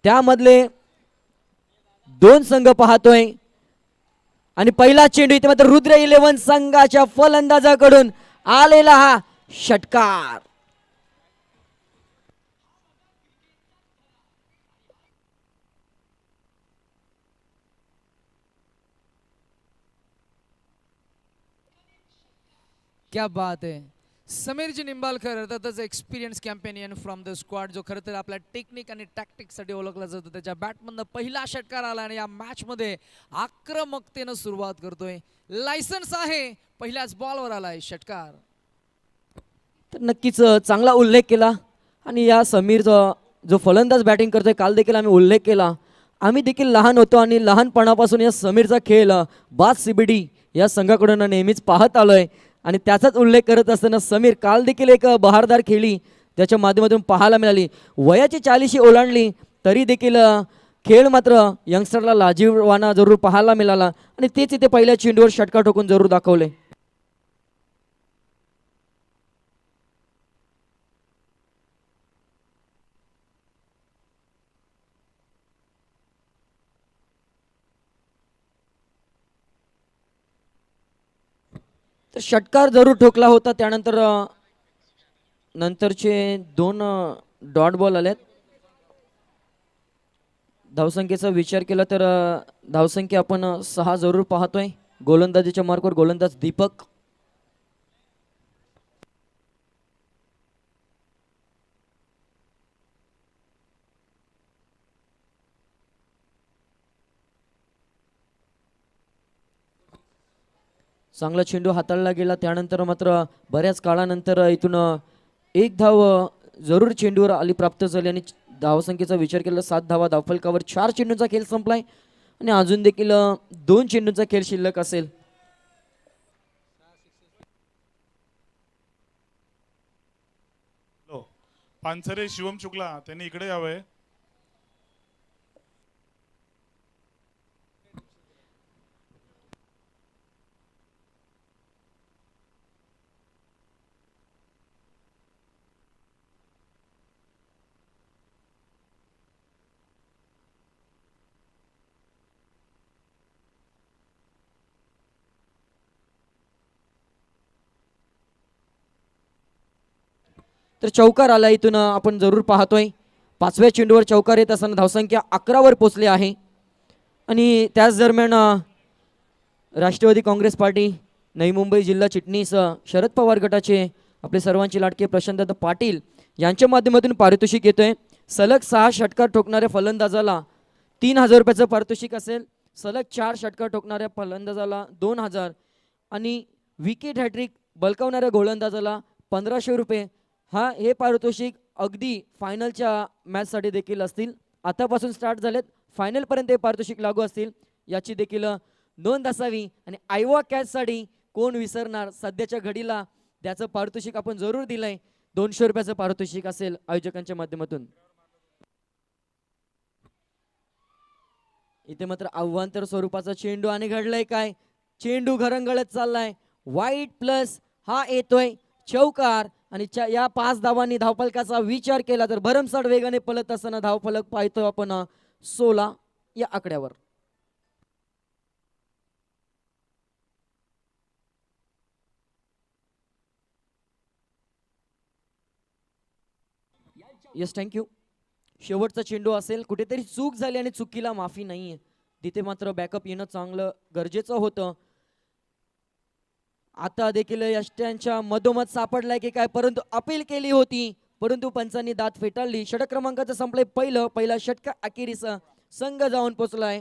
त्यामधले दोन संघ पाहतोय आणि पहिला चेंडू इथे मात्र रुद्र 11 संघाच्या फलंदाजाकडून आलेला हा षटकार. क्या बात है. समीरजी निंबाळकर अर्थातच एक्सपिरियन्स कॅम्पेनियन फ्रॉम द स्क्वॉड, जो खरं तर आपल्या टेक्निक आणि टॅक्टिक्ससाठी ओळखला जातो. त्याच्या बॅटमधनं पहिला षटकार आला आणि या मॅचमध्ये आक्रमकतेनं सुरुवात करतोय. लायसन्स आहे, पहिल्याच बॉलवर आलाय षटकार. तर नक्कीच चांगला उल्लेख केला आणि या समीरचा जो फलंदाज बॅटिंग करतोय काल देखील आम्ही उल्लेख केला. आम्ही देखील लहान होतो आणि लहानपणापासून या समीरचा खेळ बाद CBD या संघाकडून नेहमीच पाहत आलोय आणि त्याचाच उल्लेख करत असताना समीर काल देखील एक बहारदार खेळी त्याच्या माध्यमातून पाहायला मिळाली. वयाची 40 ओलांडली तरी देखील खेळ मात्र यंगस्टरला लाजीवाना जरूर पाहायला मिळाला आणि तेच इथे पहिल्या चेंडूवर षटकार ठोकून जरूर दाखवले. तर षटकार जरूर ठोकला होता. त्यानंतर नंतरचे दोन डॉट बॉल आलेत. धावसंख्येचा विचार केला तर धावसंख्या आपण 6 जरूर पाहतोय. गोलंदाजीच्या मार्कवर गोलंदाज दीपक. चांगला चेंडू हाताळला गेला. त्यानंतर मात्र बऱ्याच काळानंतर इथून एक धाव जरूर चेंडूवर आली प्राप्त झाली आणि धावसंख्येचा विचार केला 7 धावा धावफलकावर. 4 चेंडूंचा खेळ संपलाय आणि अजून देखील 2 चेंडूंचा खेळ शिल्लक असेल. पानसरे शिवम शुक्ला त्यांनी इकडे यावे. तर चौकार आला इथून आपण जरूर पाहतोय. 5व्या चेंडूवर चौकार येत असताना धावसंख्या 11वर पोहोचली आहे आणि त्याच दरम्यान राष्ट्रवादी काँग्रेस पार्टी नवी मुंबई जिल्हा चिटणीस शरद पवार गटाचे आपले सर्वांचे लाडके प्रशांत पाटील यांच्या माध्यमातून पारितोषिक येतोय. सलग 6 षटकार ठोकणाऱ्या फलंदाजाला 3000 रुपयाचं पारितोषिक असेल. सलग 4 षटकार ठोकणाऱ्या फलंदाजाला 2000 आणि विकेट हॅट्रिक बलकावणाऱ्या गोलंदाजाला 1500 रुपये. हे पारितोषिक अगदी फायनलच्या मॅचसाठी देखील असतील. आतापासून स्टार्ट झालेत, फायनलपर्यंत हे पारितोषिक लागू असतील याची देखील नोंद असावी. आणि आयवा कॅचसाठी कोण विसरणार, सध्याच्या घडीला त्याचं पारितोषिक आपण जरूर दिलंय. 200 रुपयाचं पारितोषिक असेल आयोजकांच्या माध्यमातून. इथे मात्र अवांतर स्वरूपाचा चेंडू आणि घडलंय काय, चेंडू घरंगळत चाललाय. वाईट प्लस हा येतोय चौकार आणि या 5 धावांनी धावफलकाचा विचार केला तर भरमसाठ वेगाने पळत असताना धावफलक पाहतो आपण 16 या आकड्यावर. Yes, thank you. शेवटचा चेंडू असेल. कुठेतरी चूक झाली आणि चुकीला माफी नाहीये. तिथे मात्र बॅकअप येणं चांगलं गरजेचं होतं. आता देखील यष्ट्यांच्या मधोमध सापडलाय की काय, परंतु अपील केली होती परंतु पंचांनी दात फेटाळली. षटक क्रमांकाचं संपलंय पहिला षटक अखेरीस संघ जाऊन पोहोचलाय.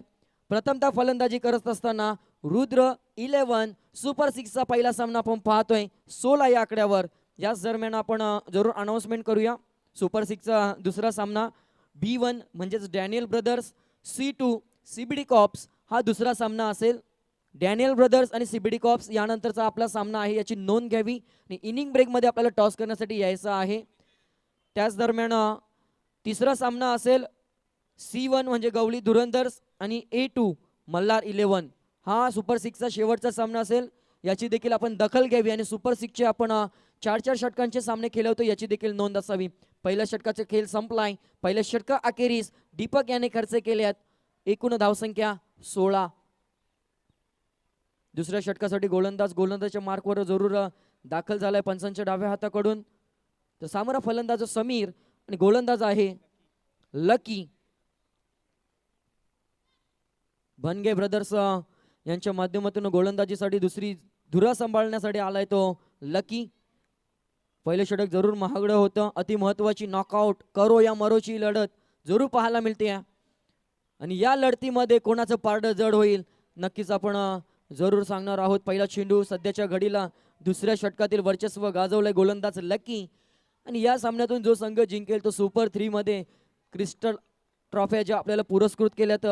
प्रथमतः फलंदाजी करत असताना रुद्र 11 सुपर 6चा पहिला सामना आपण पाहतोय 16 या आकड्यावर. याच दरम्यान आपण जरूर अनाउन्समेंट करूया. सुपर 6चा दुसरा सामना B1 म्हणजेच Daniel brothers C2 CBD cops हा दुसरा सामना असेल. डॅनियल ब्रदर्स आणि CBD कॉप्स यानंतरचा आपला सामना आहे, याची नोंद घ्यावी. आणि इनिंग ब्रेकमध्ये आपल्याला टॉस करण्यासाठी यायचं आहे. त्याच दरम्यान तिसरा सामना असेल C1 म्हणजे गवळी धुरंधर्स आणि A2 मल्हार 11 हा सुपर 6चा शेवटचा सामना असेल. याची देखील आपण दखल घ्यावी आणि सुपर 6चे आपण 4 षटकांचे सामने खेळले होते याची देखील नोंद असावी. पहिल्या षटकाचा खेळ संपलाय. पहिल्या षटका अखेरीस दीपक याने खर्च केल्यात एकूण धावसंख्या 16. दुसऱ्या षटकासाठी गोलंदाजच्या मार्कवर जरूर दाखल झालाय पंचांच्या डाव्या हाताकडून. तर सामोरा फलंदाज समीर आणि गोलंदाज आहे लकी. भनगे ब्रदर्स यांच्या माध्यमातून गोलंदाजीसाठी दुसरी धुरा सांभाळण्यासाठी आलाय तो लकी. पहिले षटक जरूर महागडं होतं. अति महत्वाची नॉकआउट करो या मरोची लढत जरूर पाहायला मिळते. आणि या लढतीमध्ये कोणाचं पारडं जड होईल नक्कीच आपण जरूर सांगणार आहोत. पहिला चेंडू सध्याच्या घडीला दुसऱ्या षटकातील वर्चस्व गाजवलंय गोलंदाज लकी. आणि या सामन्यातून जो संघ जिंकेल तो सुपर 3 मध्ये क्रिस्टल ट्रॉफ्या ज्या आपल्याला पुरस्कृत केल्यात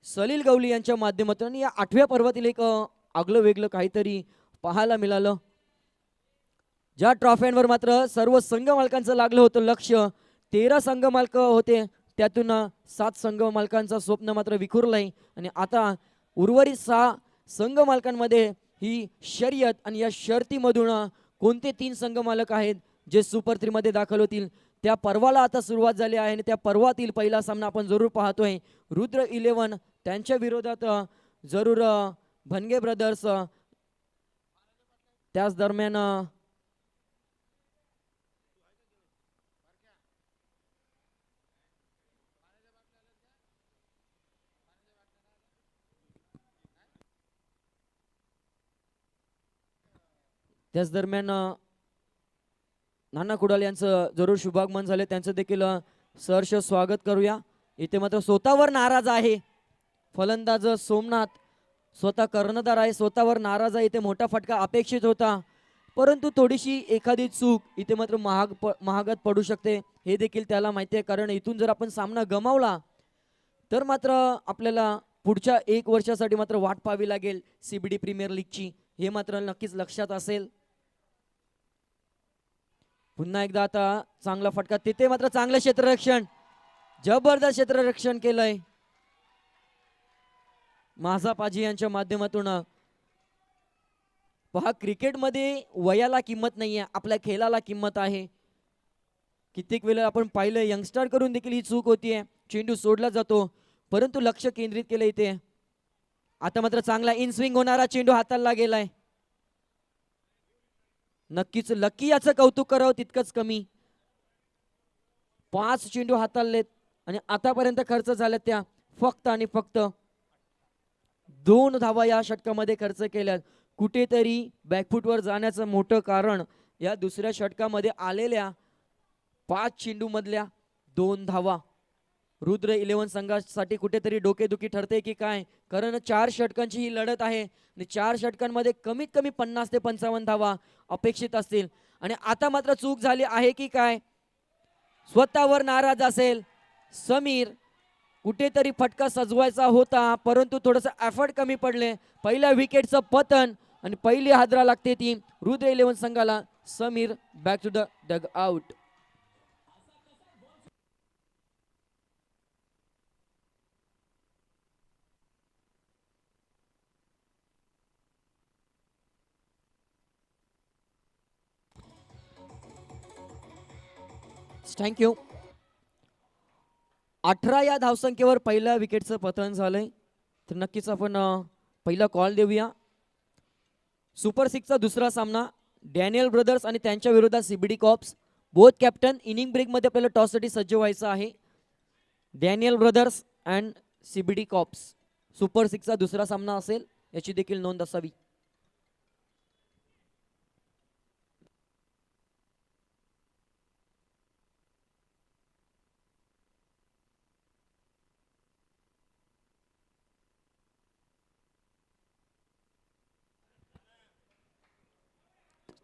सलील गवली यांच्या माध्यमातून. आणि या 8व्या पर्वातील एक आगलं वेगळं काहीतरी पाहायला मिळालं. ज्या ट्रॉफ्यांवर मात्र सर्व संघ मालकांचं लागलं होतं लक्ष. 13 संघ मालक होते त्यातून 7 संघ मालकांचं स्वप्न मात्र विखुरलंय. आणि आता उर्वरित 6 संघ मालकांमध्ये ही शर्यत. आणि या शर्तीमधून कोणते 3 संघ मालक आहेत जे सुपर 3 मध्ये दाखल होतील त्या पर्वाला आता सुरुवात झाली आहे. आणि त्या पर्वातील पहिला सामना आपण जरूर पाहतोय. रुद्र 11 त्यांच्या विरोधात जरूर भनगे ब्रदर्स. त्याच दरम्यान नाना कुडाल यांचं जरूर शुभागमन झाले. त्यांचं देखील सहर्ष स्वागत करूया. इथे मात्र स्वतःवर नाराज आहे फलंदाज सोमनाथ. स्वतः कर्णधार आहे, स्वतःवर नाराज आहे. इथे मोठा फटका अपेक्षित होता परंतु थोडीशी एखादी चूक इथे मात्र महागात पडू शकते हे देखील त्याला माहिती आहे. कारण इथून जर आपण सामना गमावला तर मात्र आपल्याला पुढच्या 1 वर्षासाठी मात्र वाट पाहावी लागेल CBD प्रीमियर लीगची. हे मात्र नक्कीच लक्षात असेल. पुन्हा एकदा आता चांगला फटका. तिथे मात्र चांगलं क्षेत्ररक्षण, जबरदस्त क्षेत्ररक्षण केलंय माझा पाजी यांच्या माध्यमातून. पहा क्रिकेटमध्ये वयाला किंमत नाहीये, आपल्या खेळाला किंमत आहे. कित्येक वेळा आपण पाहिलं यंगस्टर करून देखील ही चूक होतीये. चेंडू सोडला जातो परंतु लक्ष केंद्रित केलं इथे. आता मात्र चांगला इन स्विंग होणारा चेंडू हाताला गेलाय. नक्कीच लकी याचं कौतुक करावं तितकंच कमी. 5 चेंडू हाताळलेत आणि आतापर्यंत खर्च झाल्यात त्या फक्त आणि फक्त 2 धावा या षटकामध्ये खर्च केल्यात. कुठेतरी बॅकफुटवर जाण्याचं मोठं कारण या दुसऱ्या षटकामध्ये आलेल्या 5 चेंडू मधल्या 2 धावा. रुद्र 11 संघासाठी कुठेतरी डोकेदुखी ठरते की काय. कारण 4 षटकांची ही लढत आहे आणि 4 षटकांमध्ये कमीत कमी 50 ते 55 धावा अपेक्षित असतील. आणि आता मात्र चूक झाली आहे की काय, स्वतःवर नाराज असेल समीर. कुठेतरी फटका सजवायचा होता परंतु थोडंसं एफर्ट कमी पडले. पहिल्या विकेटचं पतन आणि पहिली हादरा लागते ती रुद्र 11 संघाला. Samir back to the dugout. Thank you. 18 या धावसंख्येवर पहिल्या विकेटचं पतन झालंय. तर नक्कीच आपण पहिला कॉल देऊया. सुपर 6चा दुसरा सामना डॅनियल ब्रदर्स आणि त्यांच्या विरोधात CBD cops. Both captain inning break मध्ये आपल्याला टॉससाठी सज्ज व्हायचं आहे. Daniel brothers and CBD cops super 6चा दुसरा सामना असेल याची देखील नोंद असावी.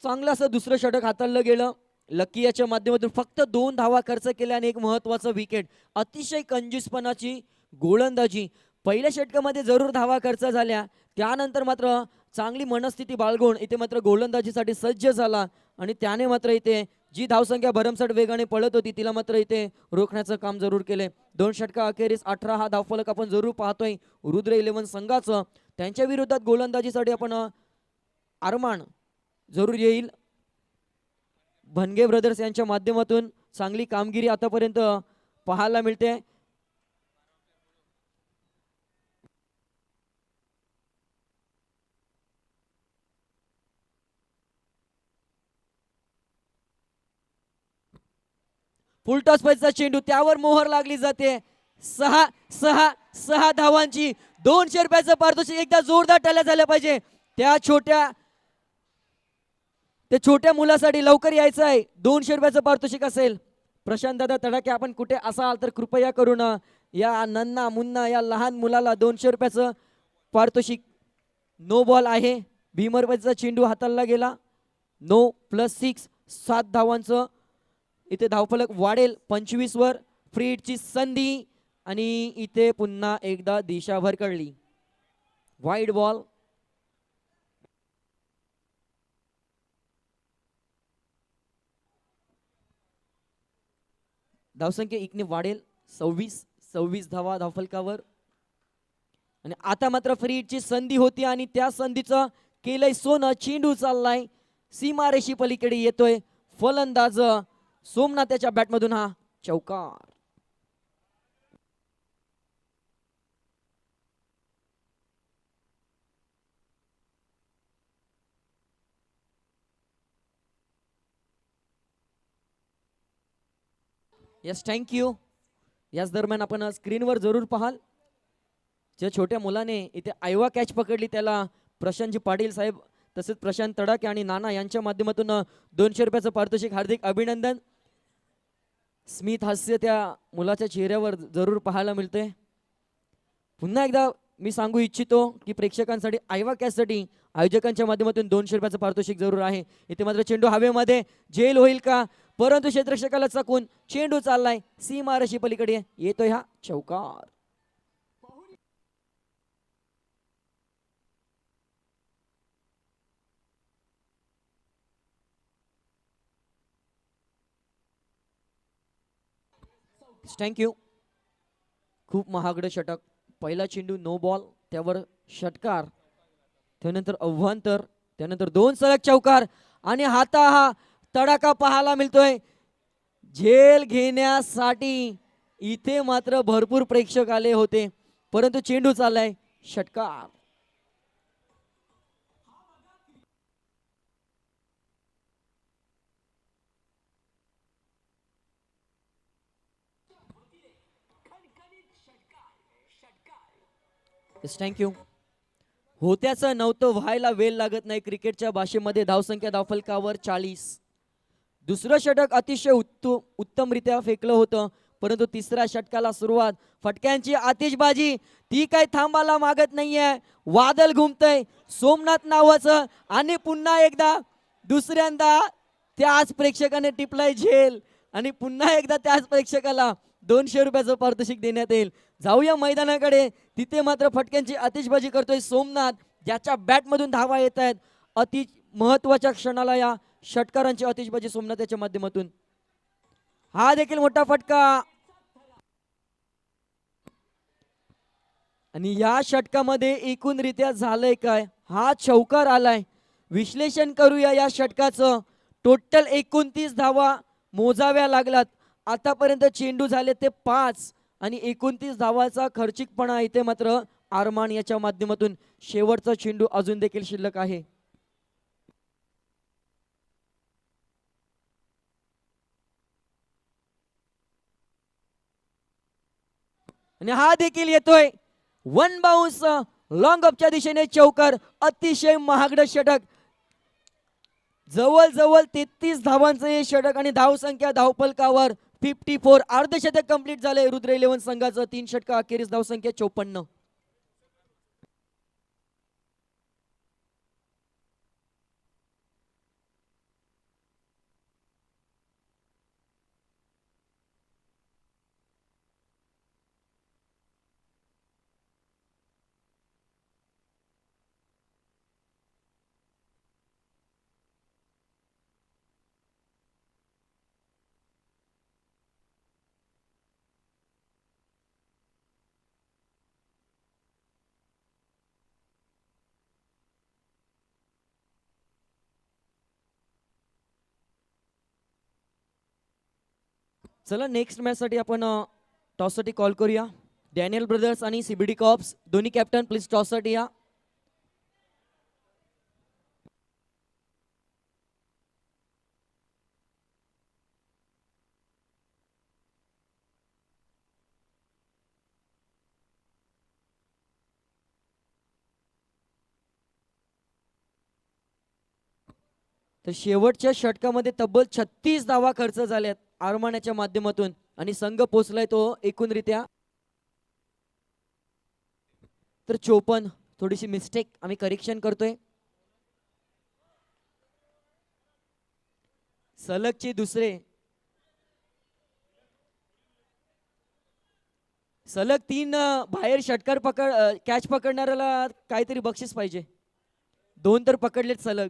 चांगलं असं दुसरं षटक हाताळलं गेलं. लकी याच्या माध्यमातून फक्त 2 धावा खर्च केल्या आणि एक महत्वाचं विकेट. अतिशय कंजूसपणाची गोलंदाजी. पहिल्या षटकामध्ये जरूर धावा खर्च झाल्या त्यानंतर मात्र चांगली मनस्थिती बाळगून इथे मात्र गोलंदाजीसाठी सज्ज झाला आणि त्याने मात्र इथे जी धावसंख्या भरमसाठ वेगाने पळत होती तिला मात्र इथे रोखण्याचं काम जरूर केले. 2 षटका अखेरीस 18 हा धावफलक आपण जरूर पाहतोय रुद्र 11 संघाचं. त्यांच्या विरोधात गोलंदाजीसाठी आपण अरमान जरूर येईल. भनगे ब्रदर्स यांच्या माध्यमातून चांगली कामगिरी आतापर्यंत पाहायला मिळते. फुलटॉस पैसा चेंडू, त्यावर मोहर लागली जाते. 6 धावांची 200 रुपयाचं पारितोषिक. एकदा जोरदार टाळ्या झाल्या पाहिजे त्या छोट्या मुलासाठी. लवकर यायचं आहे. 200 रुपयाचं पारितोषिक असेल. प्रशांत दादा तडाके, आपण कुठे असाल तर कृपया करून या नन्ना मुन्ना या लहान मुलाला 200 रुपयाचं पारितोषिक. नो बॉल आहे. भीमरपतीचा चेंडू हाताळला गेला. नो +6 7 धावांचं इथे धावफलक वाढेल 25 वर. फ्री हिटची संधी आणि इथे पुन्हा एकदा दिशाभर कळली. Wide ball. धावसंख्या इकने वाढेल 26 धावा धावफलकावर. आणि आता मात्र फ्री हिटची संधी होती आणि त्या संधीचं केलंय सोनं. चेंडू चाललाय सीमारेषी पलीकडे येतोय. फलंदाज सोमनाथच्या बॅटमधून हा चौकार. Yes, thank you. याच दरम्यान आपण स्क्रीनवर जरूर पाहाल, ज्या छोट्या मुलाने इथे आयवा कॅच पकडली त्याला प्रशांतजी पाटील साहेब तसेच प्रशांत तडाके आणि नाना यांच्या माध्यमातून 200 रुपयाचं पारितोषिक. हार्दिक अभिनंदन. स्मित हास्य त्या मुलाच्या चेहऱ्यावर जरूर पाहायला मिळते. पुन्हा एकदा मी सांगू इच्छितो की प्रेक्षकांसाठी आयवा कॅचसाठी आयोजकांच्या माध्यमातून 200 रुपयाचं पारितोषिक जरूर आहे. इथे मात्र चेंडू हवेमध्ये झेल होईल का, परंतु क्षेत्ररक्षकाला चकून चेंडू चाललाय सीमारेषी पलीकडे येतोय हा चौकार. थँक्यू. खूप महागडं षटक. पहिला चेंडू नो बॉल, त्यावर षटकार, त्यानंतर अव्वांतर, त्यानंतर 2 सलग चौकार आणि हाता हा तडाखा पाहायला मिळतोय. झेल घेण्यासाठी इथे मात्र भरपूर प्रेक्षक आले होते, परंतु चेंडू चाललाय षटकार. थँक्यू. होत्याचं नव्हतं व्हायला वेळ लागत नाही क्रिकेटच्या भाषेमध्ये. धावसंख्या धावफलकावर 40. दुसरं षटक अतिशय उत्तमरित्या फेकलं होतं, परंतु तिसऱ्या षटकाला सुरुवात. फटक्यांची आतिषबाजी ती काही थांबायला मागत नाहीये. वादळ घुमतय सोमनाथ नावाचं आणि पुन्हा एकदा दुसऱ्यांदा त्याच प्रेक्षकाने टिपलाय झेल आणि पुन्हा एकदा त्याच प्रेक्षकाला 200 रुपयाचं पारितोषिक देण्यात येईल. जाऊया मैदानाकडे. तिथे मात्र फटक्यांची आतिषबाजी करतोय सोमनाथ, ज्याच्या बॅटमधून धावा येत आहेत. अति महत्वाच्या क्षणाला या षटकारांची आतिषबाजी सोमनाथच्या माध्यमातून. हा देखील मोठा फटका आणि या षटकामध्ये एकूणरित्या झालंय काय, हा चौकार आलाय. विश्लेषण करूया या षटकाचं. टोटल 29 धावा मोजाव्या लागलात. आतापर्यंत चेंडू झाले ते 5 आणि 29 धावाचा खर्चिकपणा इथे मात्र आरमान याच्या माध्यमातून. शेवटचा चेंडू अजून देखील शिल्लक आहे. आणि हा देखील येतोय वन बाउन्स लॉंग ऑफच्या दिशेने चौकार. अतिशय महागडं षटक. जवळ 33 धावांचं हे षटक आणि धावसंख्या धावफलकावर 54. अर्धशतक कंप्लीट झाले रुद्र 11 संघाचं. 3 षटक अखेरीस धावसंख्या 54. चला नेक्स्ट मॅचसाठी आपण टॉससाठी कॉल करूया. डॅनियल ब्रदर्स आणि सीबीडी कॉप्स दोन्ही कॅप्टन प्लीज टॉससाठी या. तर शेवटच्या षटकामध्ये तब्बल 36 धावा खर्च झाल्यात आरमानाच्या माध्यमातून आणि संघ पोचलाय तो एकूणरित्या तर 54. थोडीशी मिस्टेक आम्ही करेक्शन करतोय. सलगचे दुसरे सलग 3 बाहेर षटकार कॅच पकडणाऱ्याला काहीतरी बक्षीस पाहिजे. 2 तर पकडलेत सलग.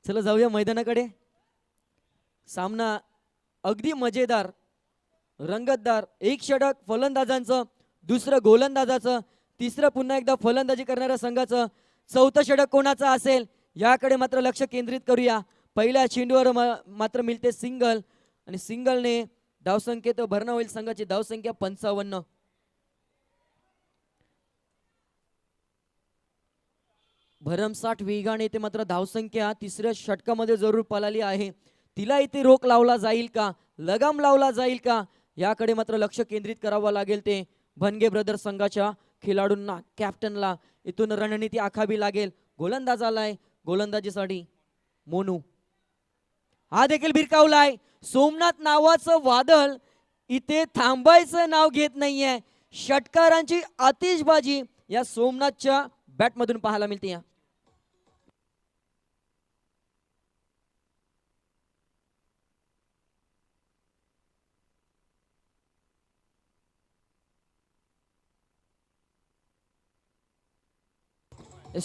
चला जाऊया मैदानाकडे. सामना अगदी मजेदार रंगतदार. एक षटक फलंदाजांचं, दुसरं गोलंदाजाचं, तिसरं पुन्हा एकदा फलंदाजी करणाऱ्या संघाचं, चौथं षटक कोणाचं असेल याकडे मात्र लक्ष केंद्रित करूया. पहिल्या चेंडूवर मात्र मिळते सिंगल आणि सिंगलने धावसंख्येत भरणा होईल संघाची धावसंख्या 55. भरमसाठ वेगाने इथे मात्र धावसंख्या तिसऱ्या षटकामध्ये जरूर पळाली आहे. तिला इथे रोख लावला जाईल का, लगाम लावला जाईल का याकडे मात्र लक्ष केंद्रित करावं लागेल ते भनगे ब्रदर्स संघाच्या खेळाडूंना, कॅप्टनला. इथून रणनीती आखावी लागेल. गोलंदाज आलाय, गोलंदाजीसाठी मोनू. हा देखील भिरकावलाय. सोमनाथ नावाचं वादळ इथे थांबायचं नाव घेत नाहीये. षटकारांची आतिषबाजी या सोमनाथच्या बॅटमधून पाहायला मिळते.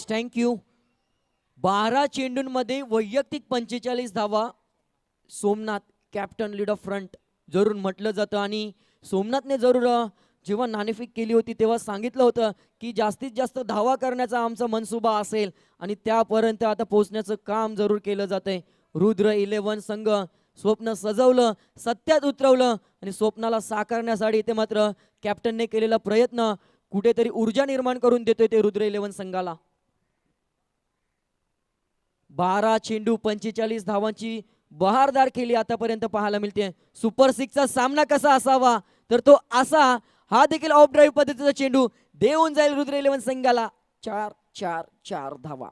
थँक्यू. 12 चेंडूंमध्ये वैयक्तिक 45 धावा Somnath captain lead of front जरूर म्हटलं जातं. आणि सोमनाथने जरूर जेव्हा नाणेफेक केली होती तेव्हा सांगितलं होतं की जास्तीत जास्त धावा करण्याचा आमचा मनसुबा असेल आणि त्यापर्यंत आता पोहोचण्याचं काम जरूर केलं जातंय. रुद्र 11 संघ स्वप्न सजवलं, सत्यात उतरवलं आणि स्वप्नाला साकारण्यासाठी इथे मात्र कॅप्टनने केलेला प्रयत्न कुठेतरी ऊर्जा निर्माण करून देतोय ते रुद्र 11 संघाला. 12 चेंडू 45 धावांची बहारदार खेळी आतापर्यंत पाहायला मिळते. सुपर 6चा सामना कसा असावा तर तो असा. हा देखील ऑफ ड्राईव्ह पद्धतीचा चेंडू देऊन जाईल रुद्र 11 संघाला. 4 धावा.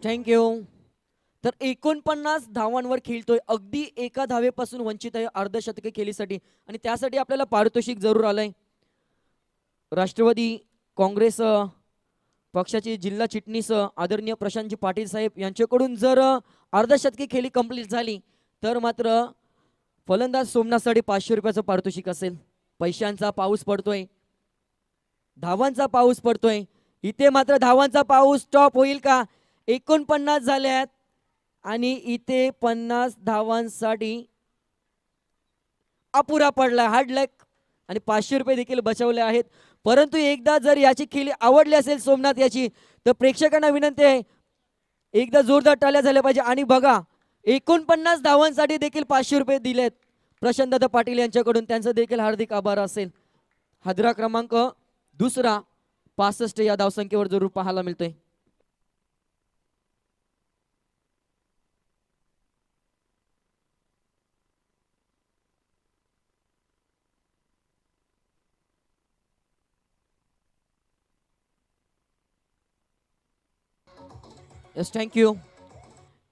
थँक्यू. तर 49 धावांवर खेळतोय. अगदी एका धावेपासून वंचित आहे अर्धशतके खेळीसाठी आणि त्यासाठी आपल्याला पारितोषिक जरूर आलंय. राष्ट्रवादी काँग्रेस पक्षाचे जिल्हा चिटणीस आदरणीय प्रशांतजी पाटील साहेब यांच्याकडून जर अर्धशतके खेळी कंप्लीट झाली तर मात्र फलंदाज सोमनाथसाठी 500 रुपयाचं पारितोषिक असेल. पैशांचा पाऊस पडतोय, धावांचा पाऊस पडतोय. इथे मात्र धावांचा पाऊस स्टॉप होईल का. 49 झाल्यात आणि इथे 50 धावांसाठी अपुरा पडला. हार्ड लक आणि 500 रुपये देखील बचावले आहेत. परंतु एकदा जर याची खेळी आवडली असेल सोमनाथ याची तर प्रेक्षकांना विनंती आहे एकदा जोरदार टाळ्या झाल्या पाहिजे. आणि बघा 49 धावांसाठी देखील 500 रुपये दिलेत प्रशांतदादा पाटील यांच्याकडून, त्यांचं देखील हार्दिक आभार असेल. हादरा क्रमांक दुसरा 65 या धावसंख्येवर जरूर पाहायला मिळतोय. Yes thank you.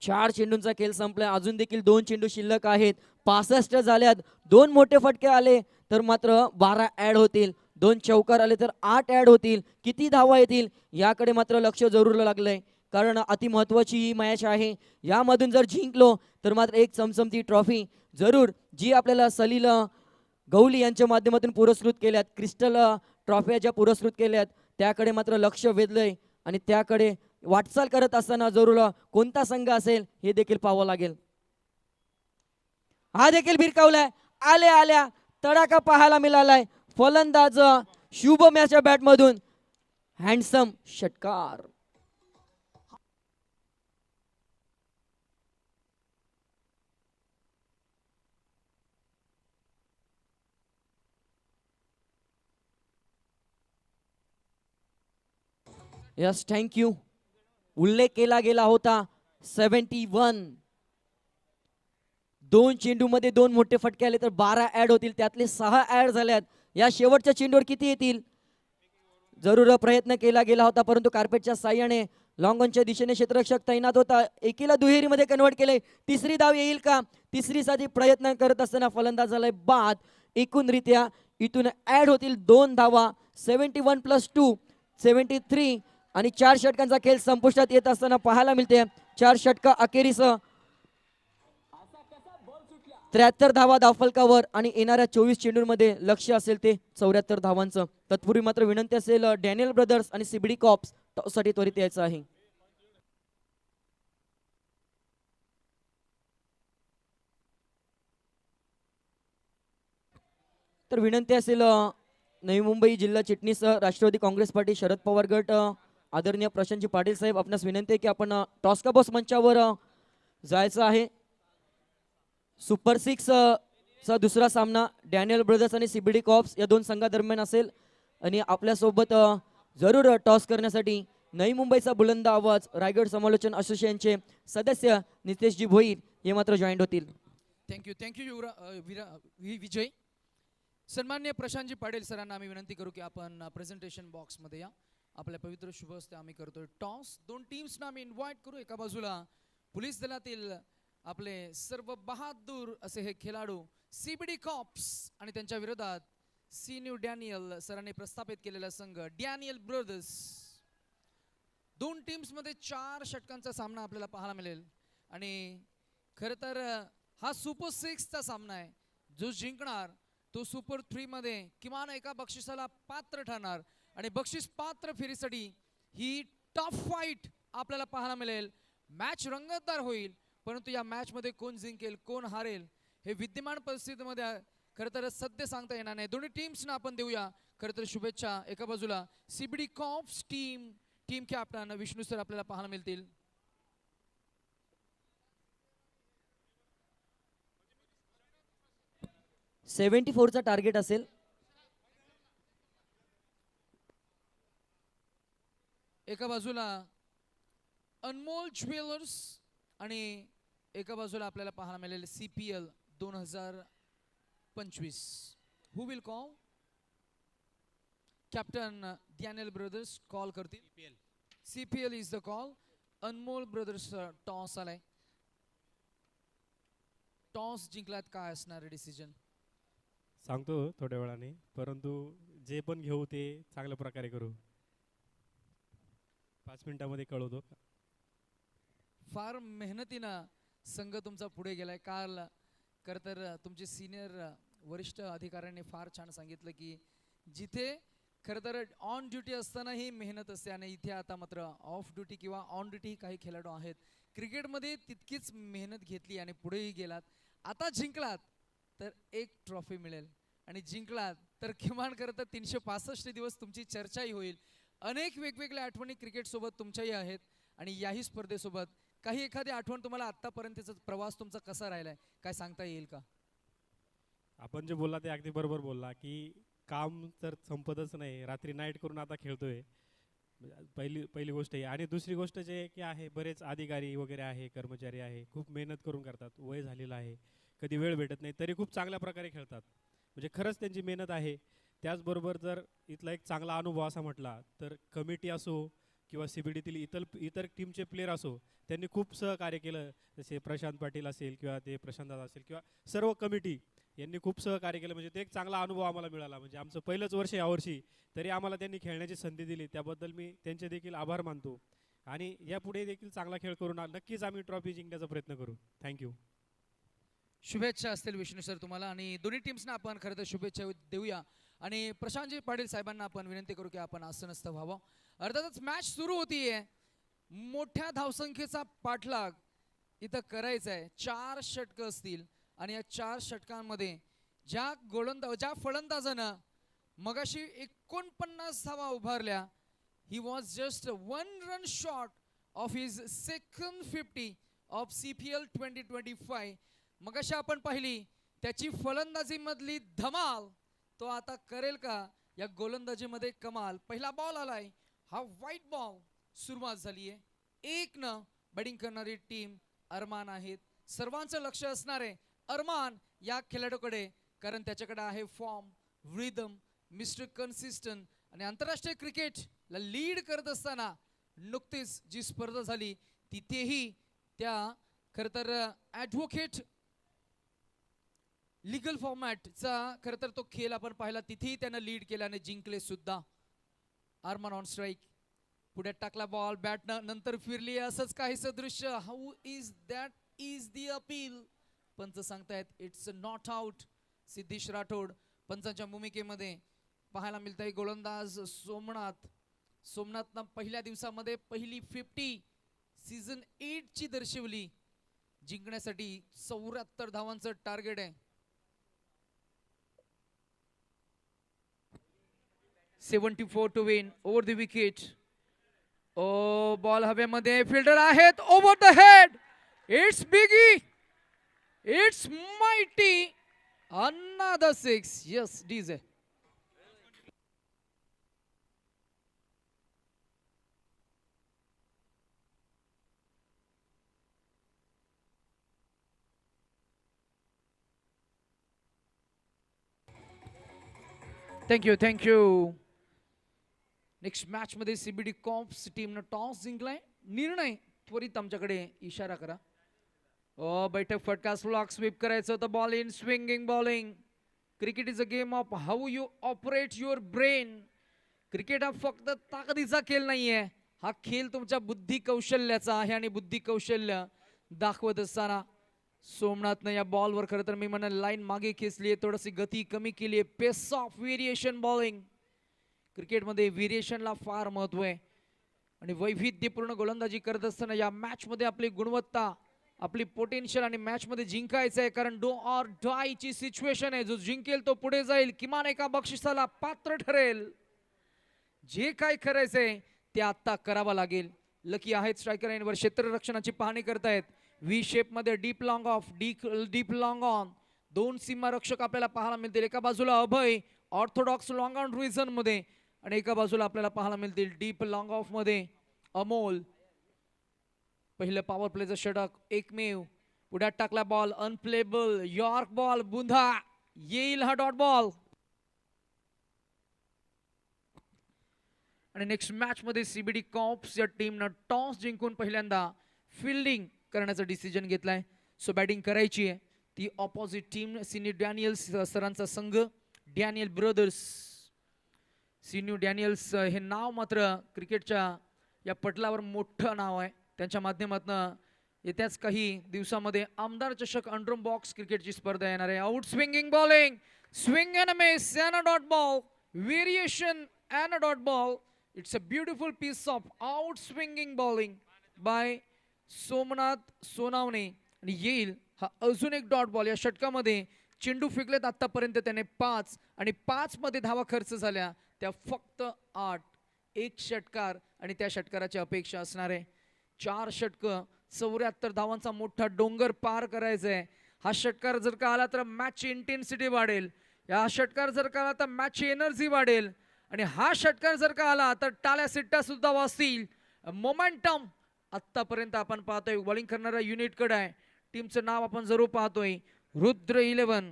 4 चेंडूंचा खेळ संपला. अजून देखील 2 चेंडू शिल्लक आहेत. 65 झाल्यात. 2 मोठे फटके आले तर मात्र 12 ऍड होतील. 2 चौकार आले तर 8 ऍड होतील. किती धावा येतील याकडे मात्र लक्ष जरूर लागलंय कारण अति महत्वाची ही मॅच आहे. यामधून जर जिंकलो तर मात्र एक चमचमती ट्रॉफी जरूर जी आपल्याला सलील गवली यांच्या माध्यमातून पुरस्कृत केल्यात, क्रिस्टल ट्रॉफ्या ज्या पुरस्कृत केल्यात त्याकडे मात्र लक्ष वेधलंय आणि त्याकडे वाटचाल करत असताना जरूर कोणता संघ असेल हे देखील पाहावं लागेल. हा देखील भिरकावलाय, आल्या आल्या तडाखा पाहायला मिळालाय. फलंदाज शुभम याच्या बॅटमधून हँडसम षटकार. Yes, thank you. उल्लेख केला गेला होता 71. 2 चेंडूमध्ये 2 मोठे फटके आले तर 12 ऍड होतील, त्यातले 6 ऍड झाल्यात. या शेवटच्या चेंडूवर किती येतील? जरूर प्रयत्न केला गेला होता परंतु कार्पेटच्या साह्याने लॉंग ऑनच्या दिशेने क्षेत्ररक्षक तैनात होता, एकीला दुहेरीमध्ये कन्वर्ट केले. तिसरी धाव येईल का? तिसरीसाठी प्रयत्न करत असताना फलंदाज झालाय बाद. एकूणरित्या इथून ऍड होतील 2 धावा. 71 + 2 73 आणि 4 षटकांचा खेळ संपुष्टात येत असताना पाहायला मिळते. 4 षटक अखेरीस 73 धावा धावफलकावर आणि येणाऱ्या 24 चेंडूंमध्ये लक्ष असेल ते 74 धावांचं. तत्पूर्वी मात्र विनंती असेल डॅनियल ब्रदर्स आणि सीबीडी कॉप्स साठी त्वरित यायचं आहे. तर विनंती असेल नवी मुंबई जिल्हा चिटणीस राष्ट्रवादी काँग्रेस पार्टी शरद पवार गट आदरणीय प्रशांतजी पाटील साहेब, आपणास विनंती आहे की आपण टॉस का बॉस मंचावर जायचं आहे. सुपर 6 चा दुसरा सामना डॅनियल ब्रदर्स आणि सीबीडी कॉप्स या 2 संघादरम्यान असेल आणि आपल्यासोबत जरूर टॉस करण्यासाठी नवी मुंबईचा बुलंद आवाज रायगड समालोचन असोसिएशनचे सदस्य नितेशजी भोईर हे मात्र जॉईंट होतील. थँक्यू विजय. सन्मान्य प्रशांतजी पाटील सरांना आम्ही विनंती करू की आपण प्रेझेंटेशन बॉक्समध्ये या. आपल्या पवित्र शुभ हस्ते आम्ही करतोय टॉस. 2 टीम्सना आम्ही इन्व्हाइट करू. एका बाजूला पोलीस दलातील आपले सर्व बहादूर असे हे खेळाडू सीबीडी कॉप्स आणि त्यांच्या विरोधात न्यू डॅनियल सरांनी प्रस्थापित केलेला संघ डॅनियल ब्रदर्स. 2 टीम्समध्ये 4 षटकांचा सामना आपल्याला पाहायला मिळेल आणि खरं तर हा सुपर 6 चा सामना आहे. जो जिंकणार तो सुपर 3 मध्ये किमान एका बक्षिसाला पात्र ठरणार आणि बक्षीस पात्र फेरीसाठी ही टॉप फाईट आपल्याला पाहायला मिळेल. मॅच रंगतदार होईल परंतु या मॅच मध्ये कोण जिंकेल कोण हारेल हे विद्यमान परिस्थितीमध्ये खरं तर सध्या सांगता येणार नाही. दोन्ही टीम्सना आपण देऊया खरं तर शुभेच्छा. एका बाजूला CBD cops team captain Vishnu sir आपल्याला पाहायला मिळतील. चा टार्गेट असेल. एका बाजूला अनमोल ज्वेलर्स आणि एका बाजूला आपल्याला पाहायला मिळेल CPL 2025. Who will call? Captain Daniel brothers call करतील. CPL is the call. Anmol brothers toss आलाय. टॉस जिंकलात, काय असणार डिसिजन? सांगतो थोड्या वेळाने, परंतु जे पण घेऊ ते चांगल्या प्रकारे करू. 5 मिनिटांमध्ये कळवतो. फार मेहनतीनं संघ तुमचा पुढे गेलाय. काल खरं तर तुमचे सिनियर वरिष्ठ अधिकाऱ्यांनी फार छान सांगितलं की जिथे खरं तर ऑन ड्युटी असताना ही मेहनत असते आणि इथे आता मात्र ऑफ ड्युटी किंवा ऑन ड्युटी काही खेळाडू आहेत. क्रिकेटमध्ये तितकीच मेहनत घेतली आणि पुढेही गेलात. आता जिंकलात तर 1 ट्रॉफी मिळेल आणि जिंकलात तर किमान खरं तर 365 दिवस तुमची चर्चाही होईल. अनेक वेगवेगळ्या आठवणी क्रिकेट सोबत तुमच्याही आहेत आणि याही स्पर्धेसोबत काही एखादी आठवण तुम्हाला आतापर्यंतचा प्रवास तुमचा कसा राहिलाय काय सांगता येईल का? आपण जे बोलला ते अगदी बरोबर बोलला की काम तर संपतच नाही. रात्री नाईट करून आता खेळतोय. पहिली गोष्ट आहे. आणि दुसरी गोष्ट जे की आहे, बरेच अधिकारी वगैरे आहे, कर्मचारी आहे, खूप मेहनत करून करतात. वय झालेलं आहे, कधी वेळ भेटत नाही तरी खूप चांगल्या प्रकारे खेळतात. म्हणजे खरंच त्यांची मेहनत आहे. त्याचबरोबर जर इथला एक चांगला अनुभव असा म्हटला तर कमिटी असो किंवा CBDतील इतर टीमचे प्लेयर असो, त्यांनी खूप सहकार्य केलं. जसे प्रशांत पाटील असेल किंवा ते प्रशांत दादा असेल किंवा सर्व कमिटी यांनी खूप सहकार्य केलं. म्हणजे ते एक चांगला अनुभव आम्हाला मिळाला. म्हणजे आमचं पहिलंच वर्ष यावर्षी, तरी आम्हाला त्यांनी खेळण्याची संधी दिली. त्याबद्दल मी त्यांचे देखील आभार मानतो आणि यापुढे देखील चांगला खेळ करून नक्कीच आम्ही ट्रॉफी जिंकण्याचा प्रयत्न करू. थँक्यू. शुभेच्छा असतील विष्णू सर तुम्हाला आणि दोन्ही टीम्सना आपण खरं तर शुभेच्छा देऊया आणि प्रशांतजी पाटील साहेबांना आपण विनंती करू की आपण आसनस्थ व्हावं. अर्थातच मॅच सुरू होतीये, मोठ्या धावसंख्येचा पाठलाग इथं करायचा आहे. 4 षटकं असतील आणि या 4 षटकांमध्ये ज्या फलंदाजानं मगाशी 49 धावा उभारल्या, he was just 1 run short of his second 50 of CPL 2025. मगाशी आपण पाहिली त्याची फलंदाजी मधली धमाल, तो आता करेल का या गोलंदाजीमध्ये कमाल. पहिला बॉल आलाय, हा व्हाईट बॉल. सुरुवात झाली आहे 1 न. बॅटिंग करणारी टीम अरमान आहेत. सर्वांचं लक्ष असणार आहे अरमान या खेळाडूकडे, कारण त्याच्याकडे आहे फॉर्म, रिदम, मिस्टर कन्सिस्टंट आणि आंतरराष्ट्रीय क्रिकेटला लीड करत असताना नुकतीच जी स्पर्धा झाली तिथेही त्या खरं तर ॲडव्होकेट लीगल फॉर्मॅटचा खरं तर तो खेळ आपण पाहिला, तिथेही त्यानं लीड केल्याने जिंकले सुद्धा. आरमान ऑन स्ट्राईक, पुढे टाकला बॉल, बॅट नंतर फिरली, असंच काहीसं दृश्य. How is that is the appeal. पंच सांगतायत it's not out. Siddhesh Rathod पंचांच्या भूमिकेमध्ये पाहायला मिळत आहे. गोलंदाज सोमनाथनं पहिल्या दिवसामध्ये पहिली 50 सीझन 8 ची दर्शवली. जिंकण्यासाठी 74 धावांचं टार्गेट आहे. 74 to win over the wicket. Oh ball हवेमध्ये, फिल्डर आहेत over the head. It's biggie, it's mighty. Another 6. Yes, DJ. Thank you, thank you. Next match मध्ये CBD कॉप्स टीमनं टॉस जिंकलाय. निर्णय त्वरित आमच्याकडे इशारा करा. बैठक फटका, फ्लॉक स्वीप करायचं होतं. Ball in, swinging bowling. Cricket is a game of how you operate your brain. Cricket हा फक्त ताकदीचा खेळ नाहीये, हा खेळ तुमच्या बुद्धी कौशल्याचा आहे आणि बुद्धी कौशल्य दाखवत असताना सोमनाथनं या बॉलवर खरं तर मी म्हणेन लाईन मागे खेचली आहे, थोडीशी गती कमी केली आहे. पेस ऑफ व्हेरिएशन बॉलिंग. क्रिकेटमध्ये व्हेरिएशनला फार महत्व आहे आणि वैविध्यपूर्ण गोलंदाजी करत असताना या मॅच मध्ये आपली गुणवत्ता, आपली पोटेन्शियल आणि मॅच मध्ये जिंकायचं आहे, कारण डो ऑर डाय ची सिच्युएशन आहे. जो जिंकेल तो पुढे जाईल, किमान एका बक्षिसाला पात्र ठरेल. जे काय करायचंय ते आता करावं लागेल. लकी आहेत स्ट्रायकर लाईनवर, क्षेत्ररक्षणाची पाहणी करतायत. व्ही शेप मध्ये deep long of, deep long on. 2 सीमारक्षक आपल्याला पाहायला मिळतील. एका बाजूला अभय ऑर्थोडॉक्स लॉंग ऑन रिझन मध्ये आणि एका बाजूला आपल्याला पाहायला मिळतील डीप लॉंग ऑफ मध्ये अमोल. पहिलं पॉवर प्लेचं षटक एकमेव. पुढ्यात टाकला बॉल, अनप्लेबल यॉर्क बॉल, बुंधा. येईल हा डॉट बॉल. आणि नेक्स्ट मॅच मध्ये CBD कॉप्स या टीमनं टॉस जिंकून पहिल्यांदा फिल्डिंग करण्याचा डिसिजन घेतलाय. सो बॅटिंग करायची आहे ती ऑपोजिट टीम. सिन्यू डॅनियल्स सरांचा संघ, डॅनियल ब्रदर्स. सिन्यू डॅनियल्स हे नाव मात्र क्रिकेटच्या या पटलावर मोठं नाव आहे. त्यांच्या माध्यमातून येत्याच काही दिवसामध्ये आमदार चषक अंडरम बॉक्स क्रिकेटची स्पर्धा येणार आहे. Out swinging bowling, swing and a miss and a dot ball, variation and a dot ball. It's a beautiful piece of out swinging bowling by Somnath Sonawane. आणि येईल हा अजून एक डॉट बॉल. या षटकामध्ये चेंडू फेकलेत आतापर्यंत त्याने 5 आणि 5 मध्ये धावा खर्च झाल्या त्या फक्त 8. एक षटकार आणि त्या षटकाराची अपेक्षा असणार आहे. 4 षटकं, 74 धावांचा मोठा डोंगर पार करायचा आहे. हा षटकार जर का आला तर मॅचची इंटेन्सिटी वाढेल. या षटकार जर का आला तर मॅचची एनर्जी वाढेल. आणि हा षटकार जर का आला तर टाळ्या सिट्टा सुद्धा वाजतील. मोमेंटम आतापर्यंत आपण पाहतोय बॉलिंग करणाऱ्या युनिटकडे आहे. टीमचं नाव आपण जरूर पाहतोय, रुद्र 11.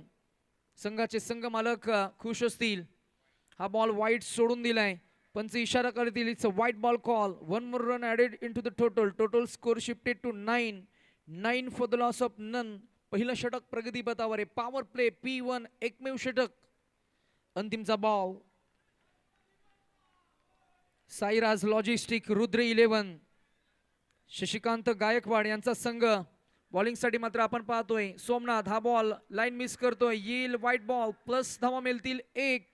संघाचे संघ मालक खुश असतील. हा बॉल वाईट सोडून दिलाय. पंच इशारा करतील इट्स अ वाईट ball call. 1 more run added into the total score shifted to 9 for the loss of none. पहिलं षटक प्रगतीपथावर आहे. पॉवर प्ले P1 एकमेव षटक. अंतिमचा बॉल. साईराज लॉजिस्टिक, रुद्र 11, शशिकांत गायकवाड यांचा संघ बॉलिंगसाठी मात्र आपण पाहतोय सोमनाथ हा बॉल लाईन मिस करतोय, येईल वाईट बॉल, प्लस धावा मिळतील 1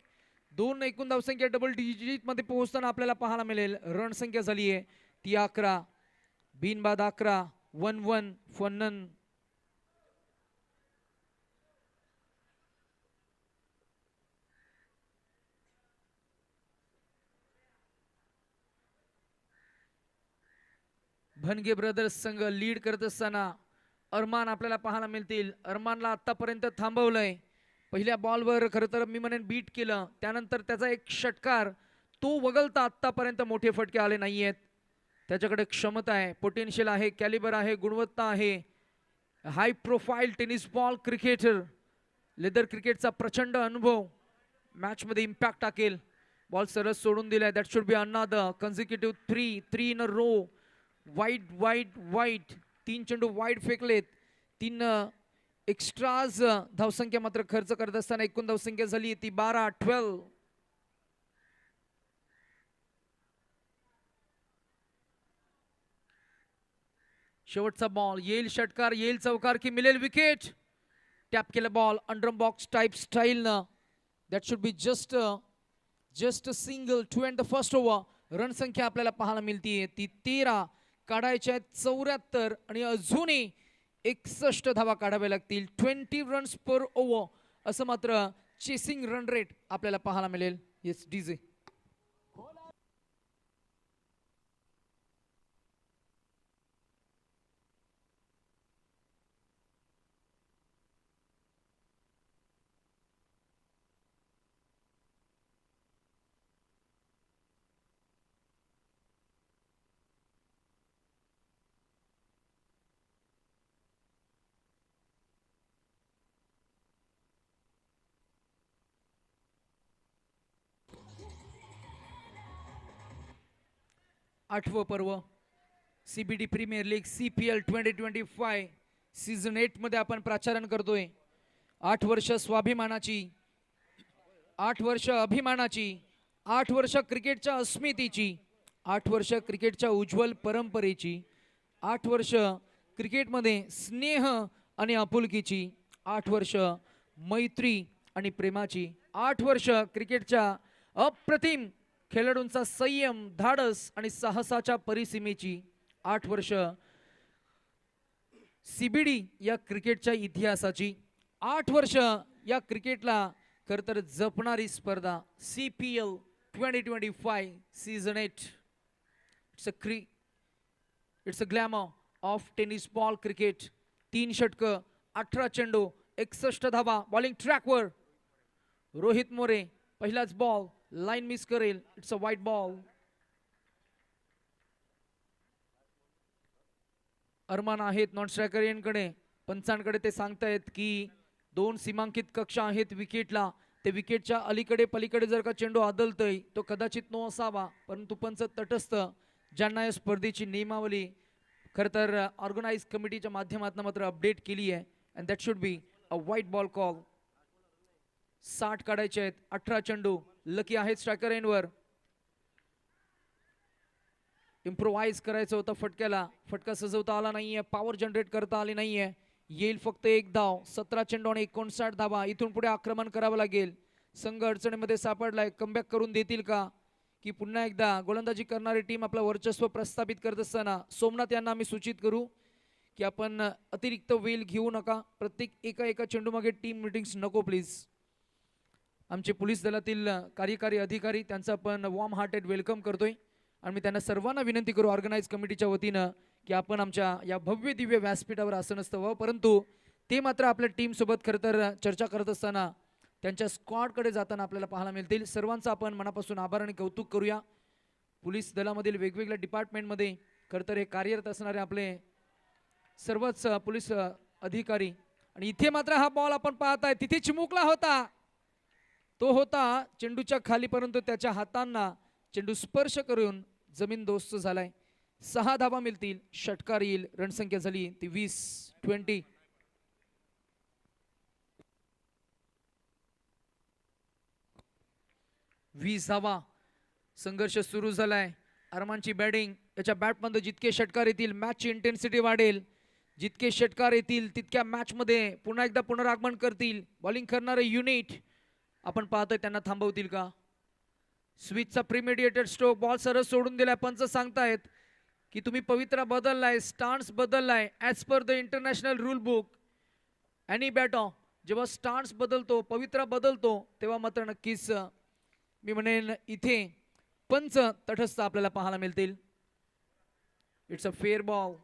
2 एकूण धावसंख्या डबल डिजिट मध्ये पोहोचताना आपल्याला पाहायला मिळेल. रन संख्या झाली आहे ती 11, बिनबाद 11, 1-1 फॉर नन. भनगे ब्रदर्स संघ लीड करत असताना अरमान आपल्याला पाहायला मिळतील. अरमानला आतापर्यंत थांबवलंय. पहिल्या बॉलवर खरं तर मी म्हणेन बीट केलं, त्यानंतर त्याचा एक षटकार तो वगळता आतापर्यंत मोठे फटके आले नाहीयेत. त्याच्याकडे क्षमता आहे, पोटेन्शियल आहे, कॅलिबर आहे, गुणवत्ता आहे. High profile tennis ball cricketer, leather क्रिकेटचा प्रचंड अनुभव, मॅच मध्ये इम्पॅक्ट टाकेल. बॉल सरळ सोडून दिलाय. That should be another consecutive 3 in a row. वाईट वाईट वाईट 3 चेंडू वाईट फेकलेत. 3 एक्स्ट्राज धावसंख्या मात्र खर्च करत असताना एकूण धावसंख्या झाली ती 12-12. शेवटचा बॉल, येईल षटकार, येईल चौकार की मिळेल विकेट. टॅप केला ball under box type style न. That should be just single to end the first over. Run संख्या आपल्याला पाहायला मिळतीये ती 13, काढायच्या आहेत 74 आणि अजूनही 61 धावा काढाव्या लागतील. 20 रन्स पर ओव्हर असं मात्र चेसिंग रन रेट आपल्याला पाहायला मिळेल. Yes DJ. आठवं पर्व CBD premier league CPL 2025 season 8 मध्ये आपण प्राचारण करतोय. 8 वर्ष स्वाभिमानाची, 8 वर्ष अभिमानाची, 8 वर्ष क्रिकेटच्या अस्मितेची, 8 वर्ष क्रिकेटच्या उज्ज्वल परंपरेची, 8 वर्ष क्रिकेटमध्ये स्नेह आणि आपुलकीची, 8 वर्ष मैत्री आणि प्रेमाची, 8 वर्ष क्रिकेटच्या अप्रतिम खेळाडूंचा संयम, धाडस आणि साहसाच्या परिसीमेची, 8 वर्ष CBD या क्रिकेटच्या इतिहासाची, 8 वर्ष या क्रिकेटला खरं तर जपणारी स्पर्धा CPL 2025 season 8. It's a glamour of tennis ball cricket. 3 षटकं, 18 चेंडू, 61 धावा. बॉलिंग ट्रॅकवर रोहित मोरे, पहिलाच बॉल लाईन मिस करेल. इट्स अ वाईट बॉल. अरमान आहेत नॉन स्ट्रायकर यांकडे. पंचांकडे ते सांगतायत की 2 सीमांकित कक्ष आहेत विकेटला. ते विकेटच्या अलीकडे पलीकडे जर का चेंडू आदलतोय तो कदाचित नो असावा, परंतु पंच तटस्थ, ज्यांना या स्पर्धेची नियमावली खरं तर ऑर्गनाइज कमिटीच्या माध्यमातून मात्र अपडेट केली आहे. And that should be a वाईट बॉल कॉल. 60 काढायचे आहेत, 18 चेंडू. लकी आहेत स्ट्रायकर एंडवर. इम्प्रोवाइज करायचं होतं फटक्याला, फटका सजवता आला नाहीये, पॉवर जनरेट करता आली नाहीये. येईल फक्त 1 धाव. 17 चेंडू आणि 59 धावा. इथून पुढे आक्रमण करावं लागेल. संघ अडचणीमध्ये सापडलाय. कमबॅक करून देतील का, की पुन्हा एकदा गोलंदाजी करणारी टीम आपलं वर्चस्व प्रस्थापित करत असताना सोमनाथ यांना आम्ही सूचित करू की आपण अतिरिक्त वेळ घेऊ नका. प्रत्येक एका चेंडू मागे टीम मीटिंग्स नको प्लीज. आमचे पोलीस दलातील कार्यकारी अधिकारी त्यांचं आपण वॉर्म हार्टेड वेलकम करतोय आणि मी त्यांना सर्वांना विनंती करू ऑर्गनाइज कमिटीच्या वतीनं की आपण आमच्या या भव्य दिव्य व्यासपीठावर आसन नसतं, परंतु ते मात्र आपल्या टीम सोबत खरं तर चर्चा करत असताना त्यांच्या स्क्वॉडकडे जाताना आपल्याला पाहायला मिळतील. सर्वांचं आपण मनापासून आभार आणि कौतुक करूया. पोलीस दलामधील वेगवेगळ्या डिपार्टमेंटमध्ये खरं तर हे कार्यरत असणारे आपले सर्वच पोलीस अधिकारी. आणि इथे मात्र हा बॉल आपण पाहताय तिथे चिमुकला होता, तो होता चेंडूच्या खाली, परंतु त्याच्या हातांना चेंडू स्पर्श करून जमीन दोस्त झालाय. 6 धावा मिळतील, षटकार येईल. रणसंख्या झाली ती 20-20. धावा. संघर्ष सुरू झालाय. अरमानची बॅटिंग, याच्या बॅटमध्ये जितके षटकार येतील मॅचची इंटेन्सिटी वाढेल. जितके षटकार येतील तितक्या मॅच मध्ये पुन्हा एकदा पुनरागमन करतील. बॉलिंग करणारे युनिट आपण पाहतोय त्यांना थांबवतील का. स्विचचा प्रीमिडिएटेड स्ट्रोक बॉल सरळ सोडून दिलाय. पंच सांगतायत की तुम्ही पवित्रा बदललाय, स्टान्स बदललाय as per the international rule book. Any batter जेव्हा स्टान्स बदलतो, पवित्रा बदलतो, तेव्हा मात्र नक्कीच मी म्हणेन इथे पंच तटस्थ आपल्याला पाहायला मिळतील. It's a fair ball.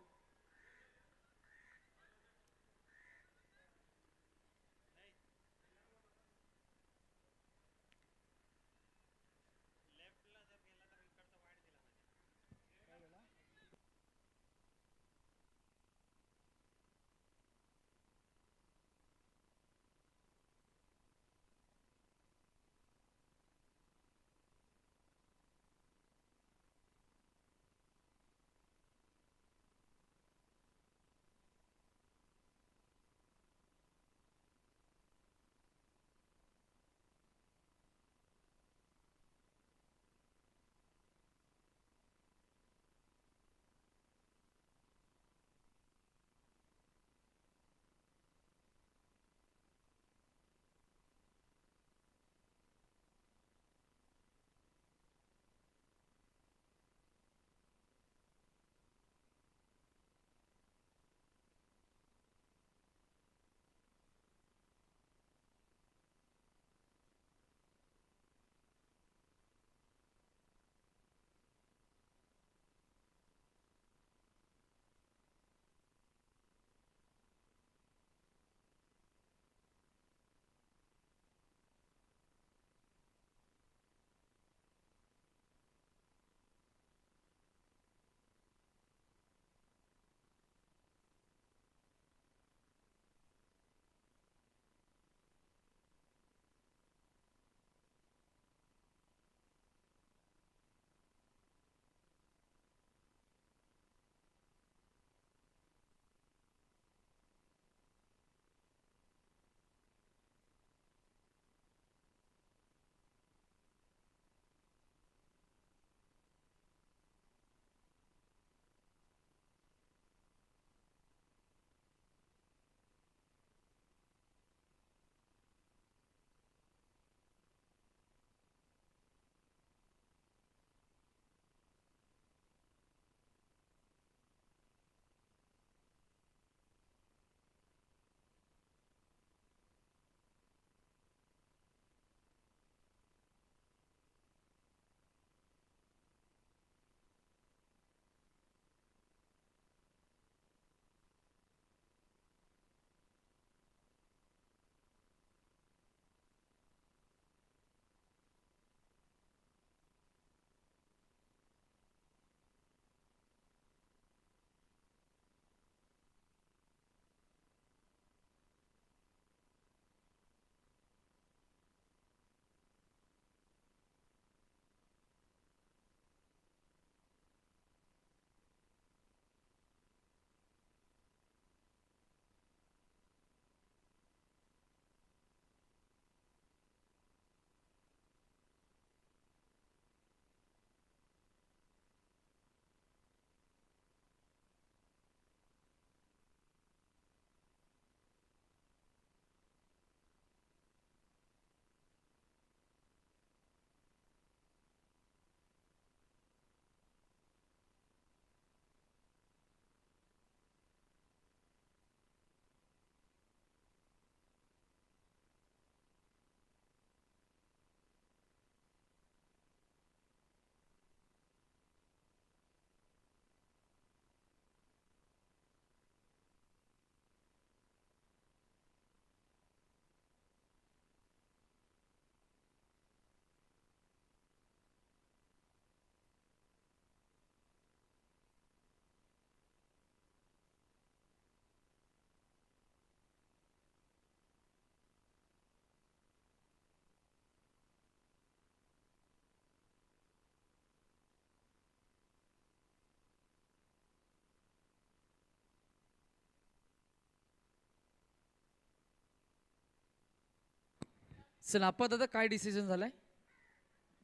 चला आपण आता काय डिसिजन झालाय.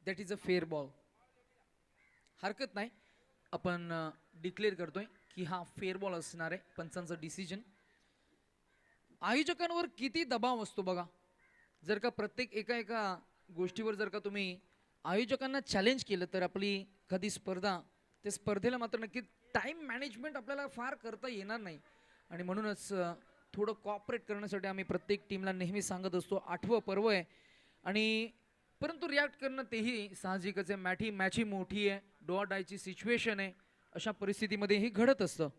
That is a fair ball. हरकत नाही, आपण डिक्लेअर करतोय की हा फेअर बॉल असणार आहे. पंचांचं डिसिजन. आयोजकांवर किती दबाव असतो बघा. जर का प्रत्येक एका गोष्टीवर जर का तुम्ही आयोजकांना चॅलेंज केलं तर आपली कधी स्पर्धा, ते स्पर्धेला मात्र नक्की टाइम मॅनेजमेंट आपल्याला फार करता येणार नाही. आणि म्हणूनच थोडं कॉपरेट करण्यासाठी आम्ही प्रत्येक टीमला नेहमी सांगत असतो 8वं पर्व आहे आणि परंतु रिॲक्ट करणं तेही साहजिकच आहे. मॅची मोठी आहे, डू ऑर डायची सिच्युएशन आहे, अशा परिस्थितीमध्ये हे घडत असतं.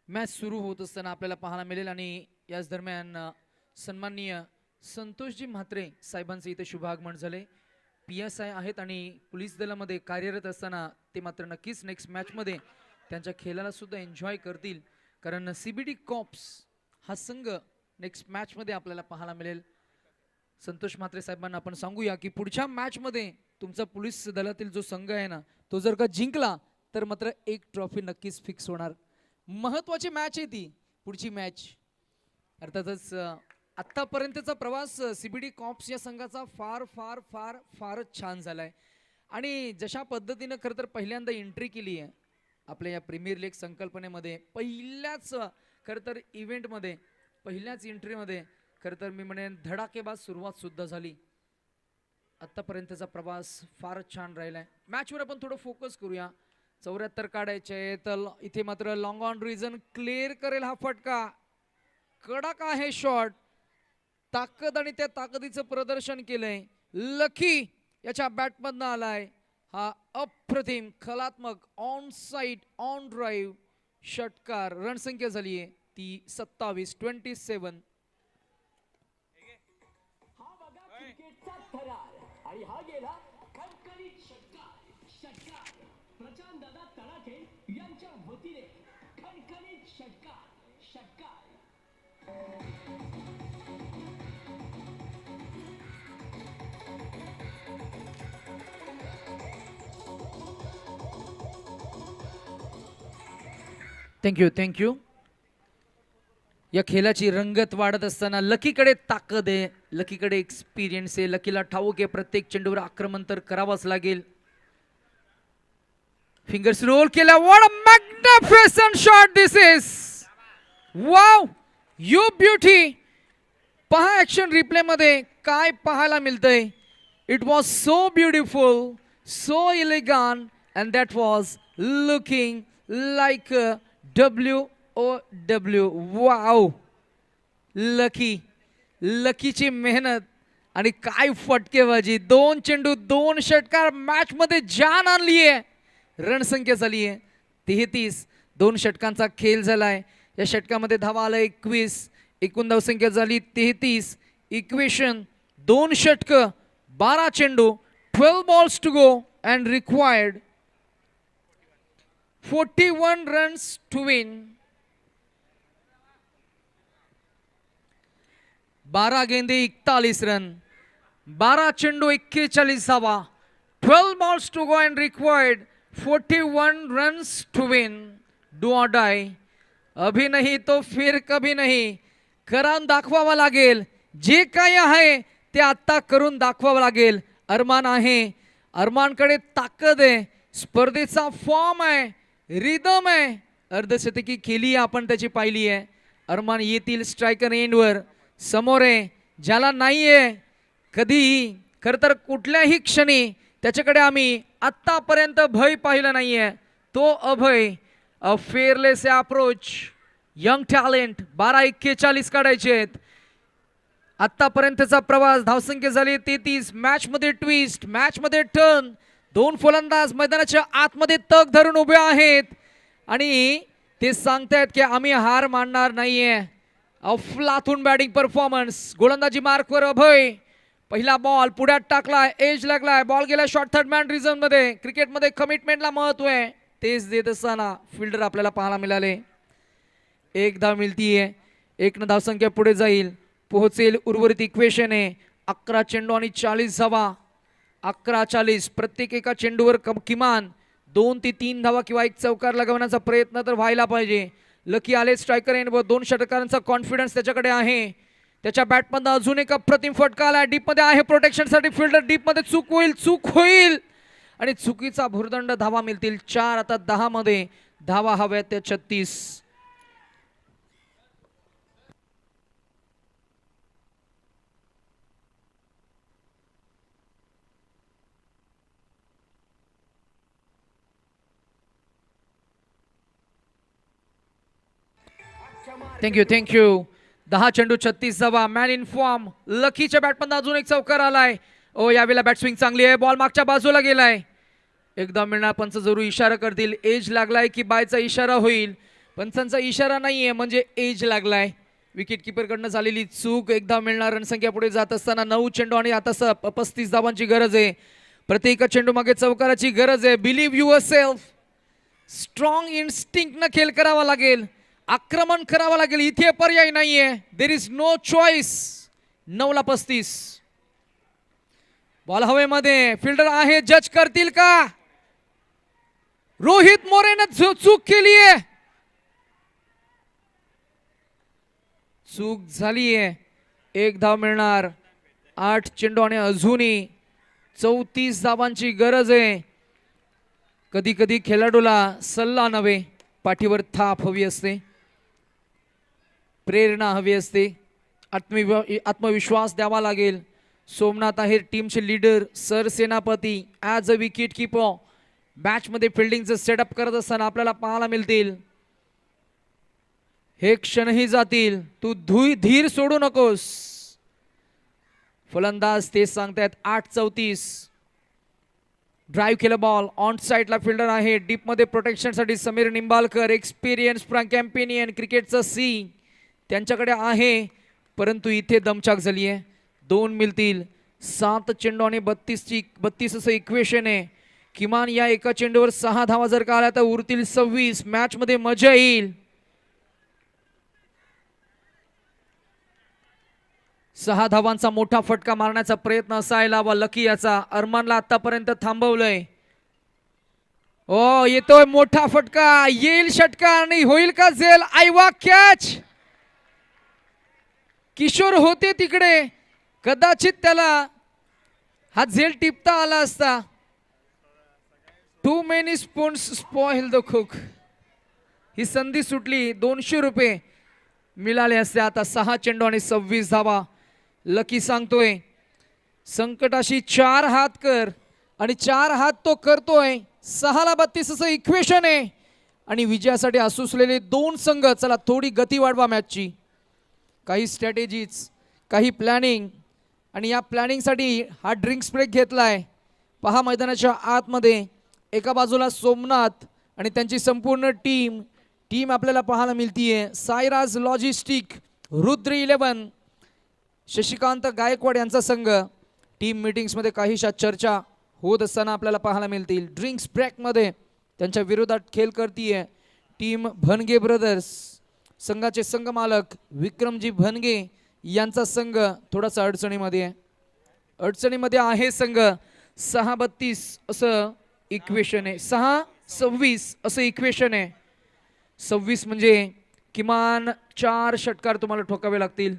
मॅच सुरू होत असताना आपल्याला पाहायला मिळेल आणि याच दरम्यान सन्माननीय संतोषजी म्हात्रे साहेबांचे इथे शुभागमन झाले. PSI आहेत आणि पोलीस दलामध्ये कार्यरत असताना ते मात्र नक्कीच नेक्स्ट मॅचमध्ये त्यांच्या खेळाला सुद्धा एन्जॉय करतील, कारण CBD कॉप्स हा संघ नेक्स्ट मॅचमध्ये आपल्याला पाहायला मिळेल. संतोष म्हात्रे साहेबांना आपण सांगूया की पुढच्या मॅचमध्ये तुमचा पोलीस दलातील जो संघ आहे ना, तो जर का जिंकला तर मात्र एक ट्रॉफी नक्कीच फिक्स होणार. महत्वाची मॅच आहे ती पुढची मॅच. अर्थातच आत्तापर्यंतचा प्रवास CBD कॉप्स या संघाचा फार फार फार फारच छान झालाय आणि जशा पद्धतीनं खरं तर पहिल्यांदा एंट्री केली आहे आपल्या या प्रीमियर लीग संकल्पनेमध्ये, पहिल्याच खरं तर इव्हेंटमध्ये, पहिल्याच एंट्रीमध्ये खरं तर मी म्हणेन धडाकेबाज सुरुवात सुद्धा झाली. आत्तापर्यंतचा प्रवास फारच छान राहिलाय. मॅचवर आपण थोडं फोकस करूया. 74 काढायचे तर इथे मात्र लॉंग ऑन रिझन क्लिअर करेल हा फटका. कडक आहे शॉट. ताकद आणि त्या ताकदीचं प्रदर्शन केलंय. लकी याच्या बॅटमधनं आलाय हा अप्रतिम कलात्मक ऑन साइड ऑन ड्राईव्ह षटकार. रणसंख्या झाली आहे ती 27-27. आणि हा गेला खणखणीत षटकार प्रचंड दादा तडाखे यांच्या वतीने खणखणीत षटकार. थँक्यू. या खेळाची रंगत वाढत असताना लकीकडे ताकद आहे, लकीकडे एक्सपिरियन्स आहे. लकीला ठाऊक आहे प्रत्येक चेंडूवर आक्रमण तर करावंच लागेल. फिंगर्स रोल केला. What a magnificent shot this is. Wow, you beauty. पहा ऍक्शन रिप्ले मध्ये काय पाहायला मिळतंय. It was so beautiful, so elegant and that was looking like WOW. Wow, लकीची मेहनत आणि काय फटकेबाजी. 2 चेंडू 2 षटकार मॅच मध्ये जान आणली आहे. रणसंख्या झाली आहे 33. 2 षटकांचा खेळ झालाय. या षटकामध्ये धावा आला 21. एकूण धावसंख्या झाली 33. इक्वेशन 2 षटक 12 चेंडू 12 balls to go and required 41 runs to win. 12 गेंदे 41 रन, 12 चेंडू 41 धावा. 12 balls to go and required 41 runs to win. Do or die. अभी नहीं तो फिर कभी नहीं. करून दाखवावं लागेल. जे काही आहे ते आता करून दाखवावं लागेल. अरमान आहे, अरमानकडे ताकद आहे, स्पर्धेचा फॉर्म आहे, रिदम आहे. अर्धशतकी केली आपण त्याची पाहिली आहे. अरमान येतील स्ट्रायकर एंडवर. समोर आहे ज्याला नाहीये कधीही, खरं तर कुठल्याही क्षणी त्याच्याकडे आम्ही आत्तापर्यंत भय पाहिलं नाहीये. तो अभय. अ फेअरलेस अप्रोच, यंग टॅलेंट. 12-41 काढायचे आहेत. आत्तापर्यंतचा प्रवास. धावसंख्या झाली 33. मॅच मध्ये ट्विस्ट, मॅच मध्ये टर्न. 2 फलंदाज मैदानाच्या आतमध्ये तग धरून उभे आहेत आणि ते सांगतायत की आम्ही हार मानणार नाहीये. अफलातून बॅटिंग परफॉर्मन्स. गोलंदाजी मार्कवर अभय. पहिला बॉल पुढ्यात टाकलाय, एज लागलाय, बॉल गेला शॉर्ट थर्ड मॅन रिझन मध्ये. क्रिकेटमध्ये कमिटमेंटला महत्व आहे, तेच देत असताना फिल्डर आपल्याला पाहायला मिळाले. 1 धाव मिळतीये. 1 धावसंख्या पुढे जाईल, पोहोचेल. उर्वरित इक्वेशन आहे 11 चेंडू आणि 40 धावा. 11-40. प्रत्येक एका चेंडूवर किमान 2 ते 3 धावा किंवा 1 चौकार लगावण्याचा प्रयत्न तर व्हायला पाहिजे. लकी आले स्ट्रायकर एंडवर. 2 षटकारांचा कॉन्फिडन्स त्याच्याकडे आहे. त्याच्या बॅटमधनं अजून एक अप्रतिम फटका आला. डीप मध्ये आहे प्रोटेक्शनसाठी फिल्डर. डीप मध्ये चूक होईल आणि चुकीचा भुर्दंड. धावा मिळतील 4. आता 10 मध्ये धावा हव्यात त्या 36. थँक्यू 10 चेंडू 36 धावा. मॅन इन फॉर्म लकीच्या बॅटमधनं अजून एक चौकार आलाय. ओ यावेळेला बॅट स्विंग चांगली आहे. बॉल मागच्या बाजूला गेलाय. एकदा मिळणार. पंच जरूर इशारा करतील. एज लागलाय की बायचा इशारा होईल. पंचांचा इशारा नाहीये म्हणजे एज लागलाय. विकेट किपर कडनं झालेली चूक. एकदा मिळणार. रणसंख्या पुढे जात असताना 9 चेंडू आणि आता 35 धावांची गरज आहे. प्रत्येक चेंडू मागे चौकाराची गरज आहे. Believe your self. Strong instinct न खेळ करावा लागेल. आक्रमण करावं लागेल. इथे पर्याय नाहीये. There is no choice. 9 ला 35. बॉल हवेमध्ये. फिल्डर आहे. जज करतील का? रोहित मोरेने चूक केली आहे. चूक झालीये. 1 धाव मिळणार. 8 चेंडू आणि अजूनही 34 धावांची गरज आहे. कधी कधी खेळाडूला सल्ला नव्हे, पाठीवर थाप हवी असते, प्रेरणा हवी असते, आत्मविश्वास द्यावा लागेल. सोमनाथ आहे टीमचे लीडर, सरसेनापती. ॲज अ विकेट किपर मॅचमध्ये फिल्डिंगचं सेटअप करत असताना आपल्याला पाहायला मिळतील. हे क्षणही जातील. तू धीर सोडू नकोस. फलंदाज ते सांगतायत. 8-34. ड्राईव्ह केलं बॉल. ऑन साईडला फिल्डर आहे. डीप मध्ये प्रोटेक्शनसाठी समीर निंबाळकर, एक्सपिरियन्स कॅम्पेनियन, क्रिकेटचं सी त्यांच्याकडे आहे. परंतु इथे दमछाक झाली आहे. 2 मिळतील. 7 चेंडू आणि 32 असं इक्वेशन आहे. किमान या एका चेंडूवर 6 धावा जर का आल्या तर उरतील 26. मॅच मध्ये मजा येईल. 6 धावांचा मोठा फटका मारण्याचा प्रयत्न असायला हवा लकी याचा. अरमानला आतापर्यंत थांबवलंय. ओ येतोय मोठा फटका. येईल षटका आणि होईल का झेल? आयवा कॅच. किशोर होते तिकडे. कदाचित त्याला हा झेल टिपता आला असता. Too many spoons spoil the cook. ही संधी सुटली. 200 रुपये मिळाले असते. आता 6 चेंडू आणि 26 धावा. लकी सांगतोय संकटाशी 4 हात कर आणि 4 हात तो करतोय. 6 ला 32 असं इक्वेशन आहे आणि विजयासाठी असुसलेले 2 संघ. चला थोडी गती वाढवा मॅचची. काही स्ट्रॅटेजीज, काही प्लॅनिंग आणि या प्लॅनिंगसाठी हा ड्रिंक्स ब्रेक घेतलाय. पहा मैदानाच्या आतमध्ये एका बाजूला सोमनाथ आणि त्यांची संपूर्ण टीम आपल्याला पाहायला मिळतीये. सायराज लॉजिस्टिक, रुद्र 11, शशिकांत गायकवाड यांचा संघ. टीम मीटिंग्समध्ये काहीशा चर्चा होत असताना आपल्याला पाहायला मिळतील. ड्रिंक्स ब्रेकमध्ये त्यांच्या विरोधात खेळ करतीये टीम भनगे ब्रदर्स. संघाचे संघ मालक विक्रमजी भनगे यांचा संघ थोडासा अडचणीमध्ये आहे संघ. 6-32 असं इक्वेशन आहे. 6-26 असं इक्वेशन आहे. 26 म्हणजे किमान 4 षटकार तुम्हाला ठोकावे लागतील.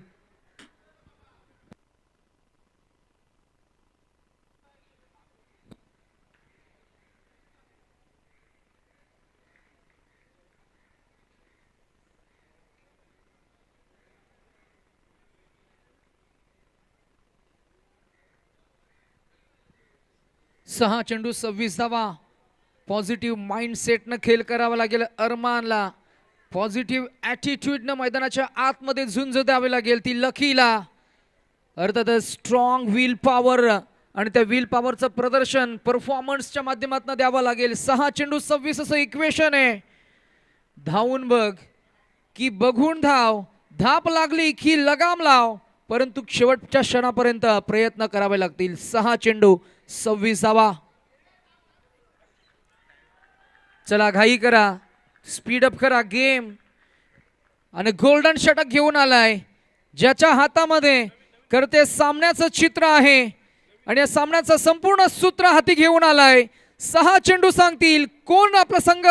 सहा चेंडू 26 धावा. पॉझिटिव्ह माइंडसेटनं खेळ करावा लागेल अरमानला. पॉझिटिव्ह ॲटिट्यूडनं मैदानाच्या आतमध्ये झुंज द्यावी लागेल ती लकीला. अर्थातच स्ट्रॉंग विल पॉवर आणि त्या विल पॉवरचं प्रदर्शन परफॉर्मन्सच्या माध्यमातून द्यावं लागेल. 6 चेंडू 26 असं इक्वेशन आहे. धावून बघ की बघून धाव. धाप लागली की लगाम लाव. परंतु शेवटच्या क्षणापर्यंत प्रयत्न करावे लागतील. 6 चेंडू 26 धावा. चला घाई करा, स्पीडअप करा गेम. आणि गोल्डन षटक घेऊन आलाय ज्याच्या हातामध्ये करते सामन्याचं चित्र आहे आणि या सामन्याचं संपूर्ण सूत्र हाती घेऊन आलाय. 6 चेंडू सांगतील कोण आपला संघ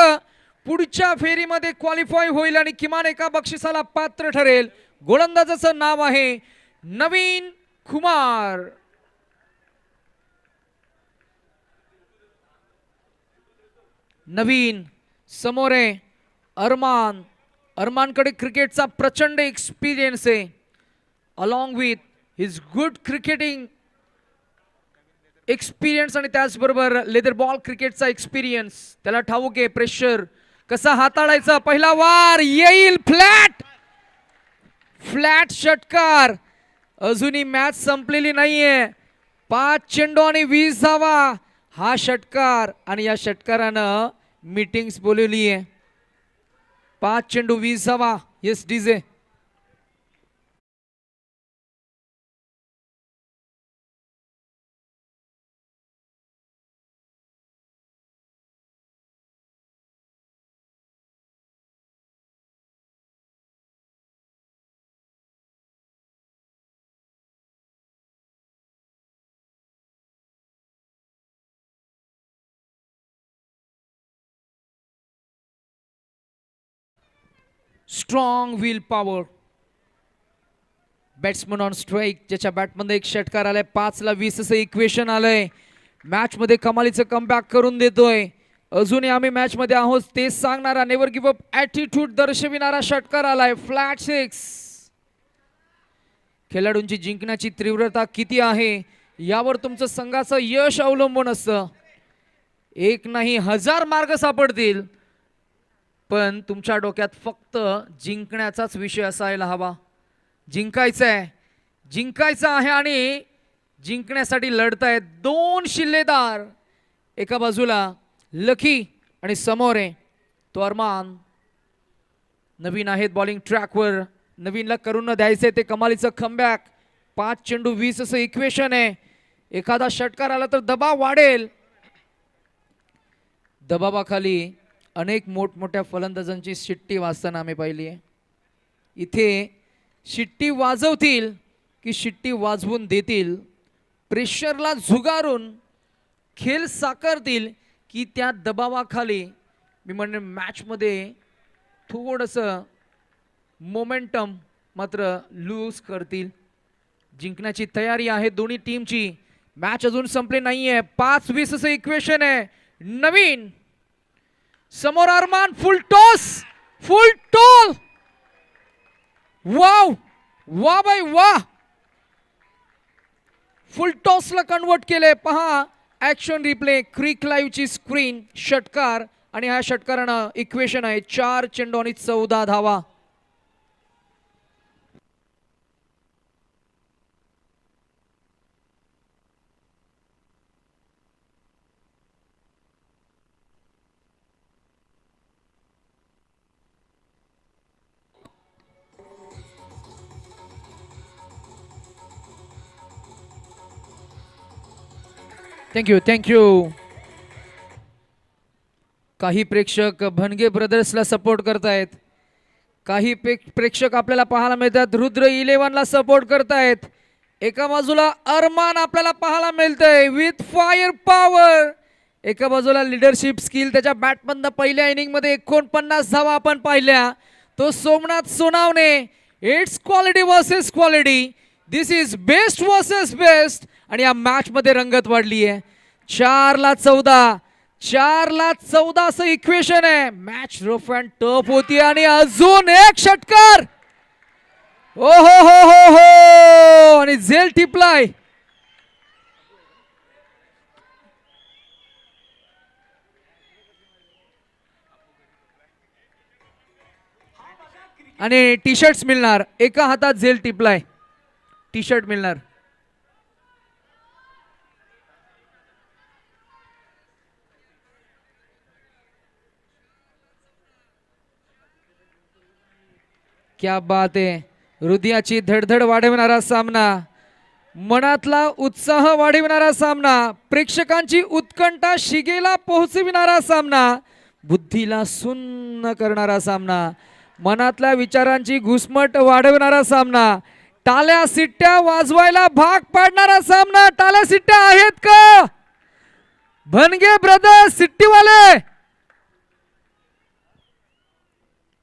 पुढच्या फेरीमध्ये क्वालिफाय होईल आणि किमान एका बक्षिसाला पात्र ठरेल. गोलंदाजाचं नाव आहे नवीन कुमार. नवीन समोर आहे अरमान. अरमानकडे क्रिकेटचा प्रचंड एक्सपिरियन्स आहे. Along with his good cricketing experience आणि त्याचबरोबर लेदर बॉल क्रिकेटचा एक्सपिरियन्स. त्याला ठाऊक आहे प्रेशर कसा हाताळायचा. पहिला वार येईल फ्लॅट. फ्लॅट षटकार. अजूनही मॅच संपलेली नाहीये. 5 चेंडू आणि 20 धावा हा षटकार आणि या षटकारानं मीटिंग्स बोलवली आहे. 5 चेंडू 20 धावा. Yes DJ. Strong will power. Batsman on strike. ज्याच्या बॅटमध्ये एक षटकार आलाय. 5ला 20 असं इक्वेशन आलंय. मॅच मध्ये कमालीचं कमबॅक करून देतोय. अजूनही आम्ही मॅच मध्ये आहोत तेच सांगणारा नेव्हर गिव्ह अप ॲटिट्यूड दर्शविणारा षटकार आलाय. फ्लॅट 6. खेळाडूंची जिंकण्याची तीव्रता किती आहे यावर तुमचं संघाचं यश अवलंबून असतं. एक नाही 1000 मार्ग सापडतील पण तुमच्या डोक्यात फक्त जिंकण्याचाच विषय असायला हवा. जिंकायचं आहे. जिंकायचं आहे आणि जिंकण्यासाठी लढतायत 2 शिल्लेदार. एका बाजूला लकी आणि समोर आहे तो अरमान. नवीन आहेत बॉलिंग ट्रॅकवर. नवीनला करून न द्यायचंय ते कमालीचं कमबॅक. 5 चेंडू 20 असं इक्वेशन आहे. एखादा षटकार आला तर दबाव वाढेल. दबावाखाली अनेक मोठमोठ्या फलंदाजांची शिट्टी वाजताना आम्ही पाहिली आहे. इथे शिट्टी वाजवतील की शिट्टी वाजवून देतील. प्रेशरला झुगारून खेळ साकारतील की त्या दबावाखाली मी म्हणेन मॅचमध्ये थोडंसं मोमेंटम मात्र लूज करतील. जिंकण्याची तयारी आहे दोन्ही टीमची. मॅच अजून संपली नाहीये. 5-20 असं इक्वेशन आहे. नवीन समोर Arman. Full toss. Full tall. Wow वा बाई वा. फुल टॉसला कन्वर्ट केले. पहा ऍक्शन रिप्ले क्रिक लाईव्हची स्क्रीन. षटकार आणि ह्या षटकारानं इक्वेशन आहे 4 चेंडू आणि 14 धावा. थँक्यू. काही प्रेक्षक भनगे ब्रदर्सला सपोर्ट करतायत. काही प्रेक्षक आपल्याला पाहायला मिळतात रुद्र 11ला सपोर्ट करतायत. एका बाजूला अरमान आपल्याला पाहायला मिळतंय विथ फायर पॉवर. एका बाजूला लिडरशिप स्किल. त्याच्या बॅटमधनं पहिल्या इनिंग मध्ये 49 धावा आपण पाहिल्या. तो Somnath Sonawane. It's quality versus quality. This is best versus best. आणि या मॅच मध्ये रंगत वाढली आहे. 4ला 14. 4ला 14 असं इक्वेशन आहे. मॅच रफ अँड टफ होती आणि अजून एक षटकार. ओ हो हो हो हो. आणि झेल टिपलाय. आणि टी शर्ट्स मिळणार. एका हातात झेल टिपलाय. टी शर्ट मिळणार. क्या बात आहे. हृदयाची धडधड वाढवणारा सामना. मनातला उत्साह वाढविणारा सामना. प्रेक्षकांची उत्कंठा शिगेला पोहोचविणारा सामना. बुद्धीला सुन्न करणारा सामना. मनातल्या विचारांची घुसमट वाढवणारा सामना. टाळ्या सिट्ट्या वाजवायला भाग पाडणारा सामना. टाळ्या सिट्ट्या आहेत का भनगे ब्रदर्स सिट्टीवाले?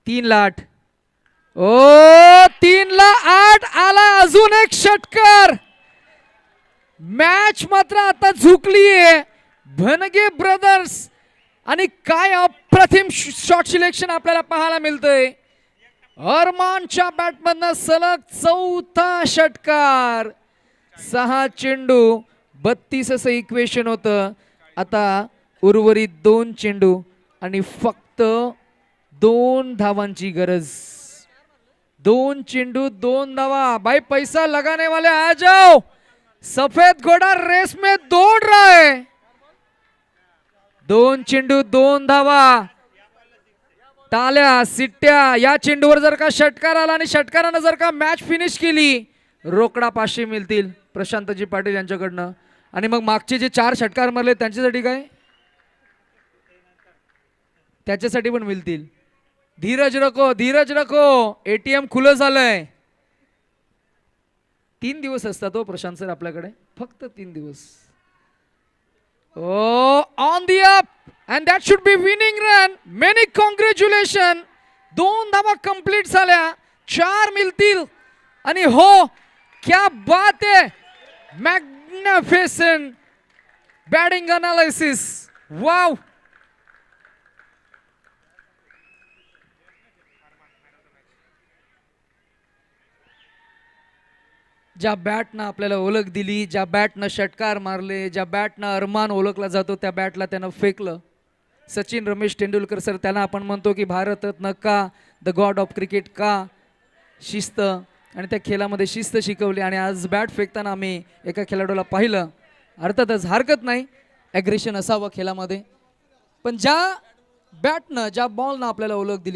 3 लाट. ओ 3-8 आला अजून एक षटकार. मॅच मात्र आता झुकलीये. भनगे ब्रदर्स आणि काय अप्रतिम शॉट सिलेक्शन आपल्याला पाहायला मिळतंय. अरमानच्या बॅटमधनं सलग 4था षटकार. 6 चेंडू 32 असं इक्वेशन होतं. आता उर्वरित 2 चेंडू आणि फक्त 2 धावांची गरज. 2 चेंडू 2 धावा. भाई पैसा लगाने वाले आ जाओ. सफेद घोडा रेस में दौड़ रहा है. 2 चेंडू 2 धावा. टाळ्या सिट्ट्या. या चेंडूवर जर का षटकार आला आणि षटकारानं जर का मॅच फिनिश केली रोकडा 500 मिळतील प्रशांतजी पाटील यांच्याकडनं. आणि मग मागचे जे 4 षटकार मारले त्यांच्यासाठी काय, त्याच्यासाठी पण मिळतील. धीरज रखो, धीरज रखो. एटीएम खुलं झालंय. 3 दिवस असतात हो प्रशांत सर आपल्याकडे, फक्त 3 दिवस. Oh, on the up, and that should be winning run. Many congratulations. 2 धावा कंप्लीट झाल्या. 4 मिळतील. आणि हो क्या बात है. Magnificent batting analysis. वाव. ज्या बॅटनं आपल्याला ओळख दिली, ज्या बॅटनं षटकार मारले, ज्या बॅटनं अरमान ओळखला जातो त्या बॅटला त्यानं फेकलं. सचिन रमेश तेंडुलकर सर, त्याला आपण म्हणतो की भारतरत्न का, द गॉड ऑफ क्रिकेट का. शिस्त आणि त्या खेळामध्ये शिस्त शिकवली. आणि आज बॅट फेकताना आम्ही एका खेळाडूला पाहिलं. अर्थातच हरकत नाही, ॲग्रेशन असावं खेळामध्ये, पण ज्या बॅटनं ज्या बॉलनं आपल्याला ओळख दिली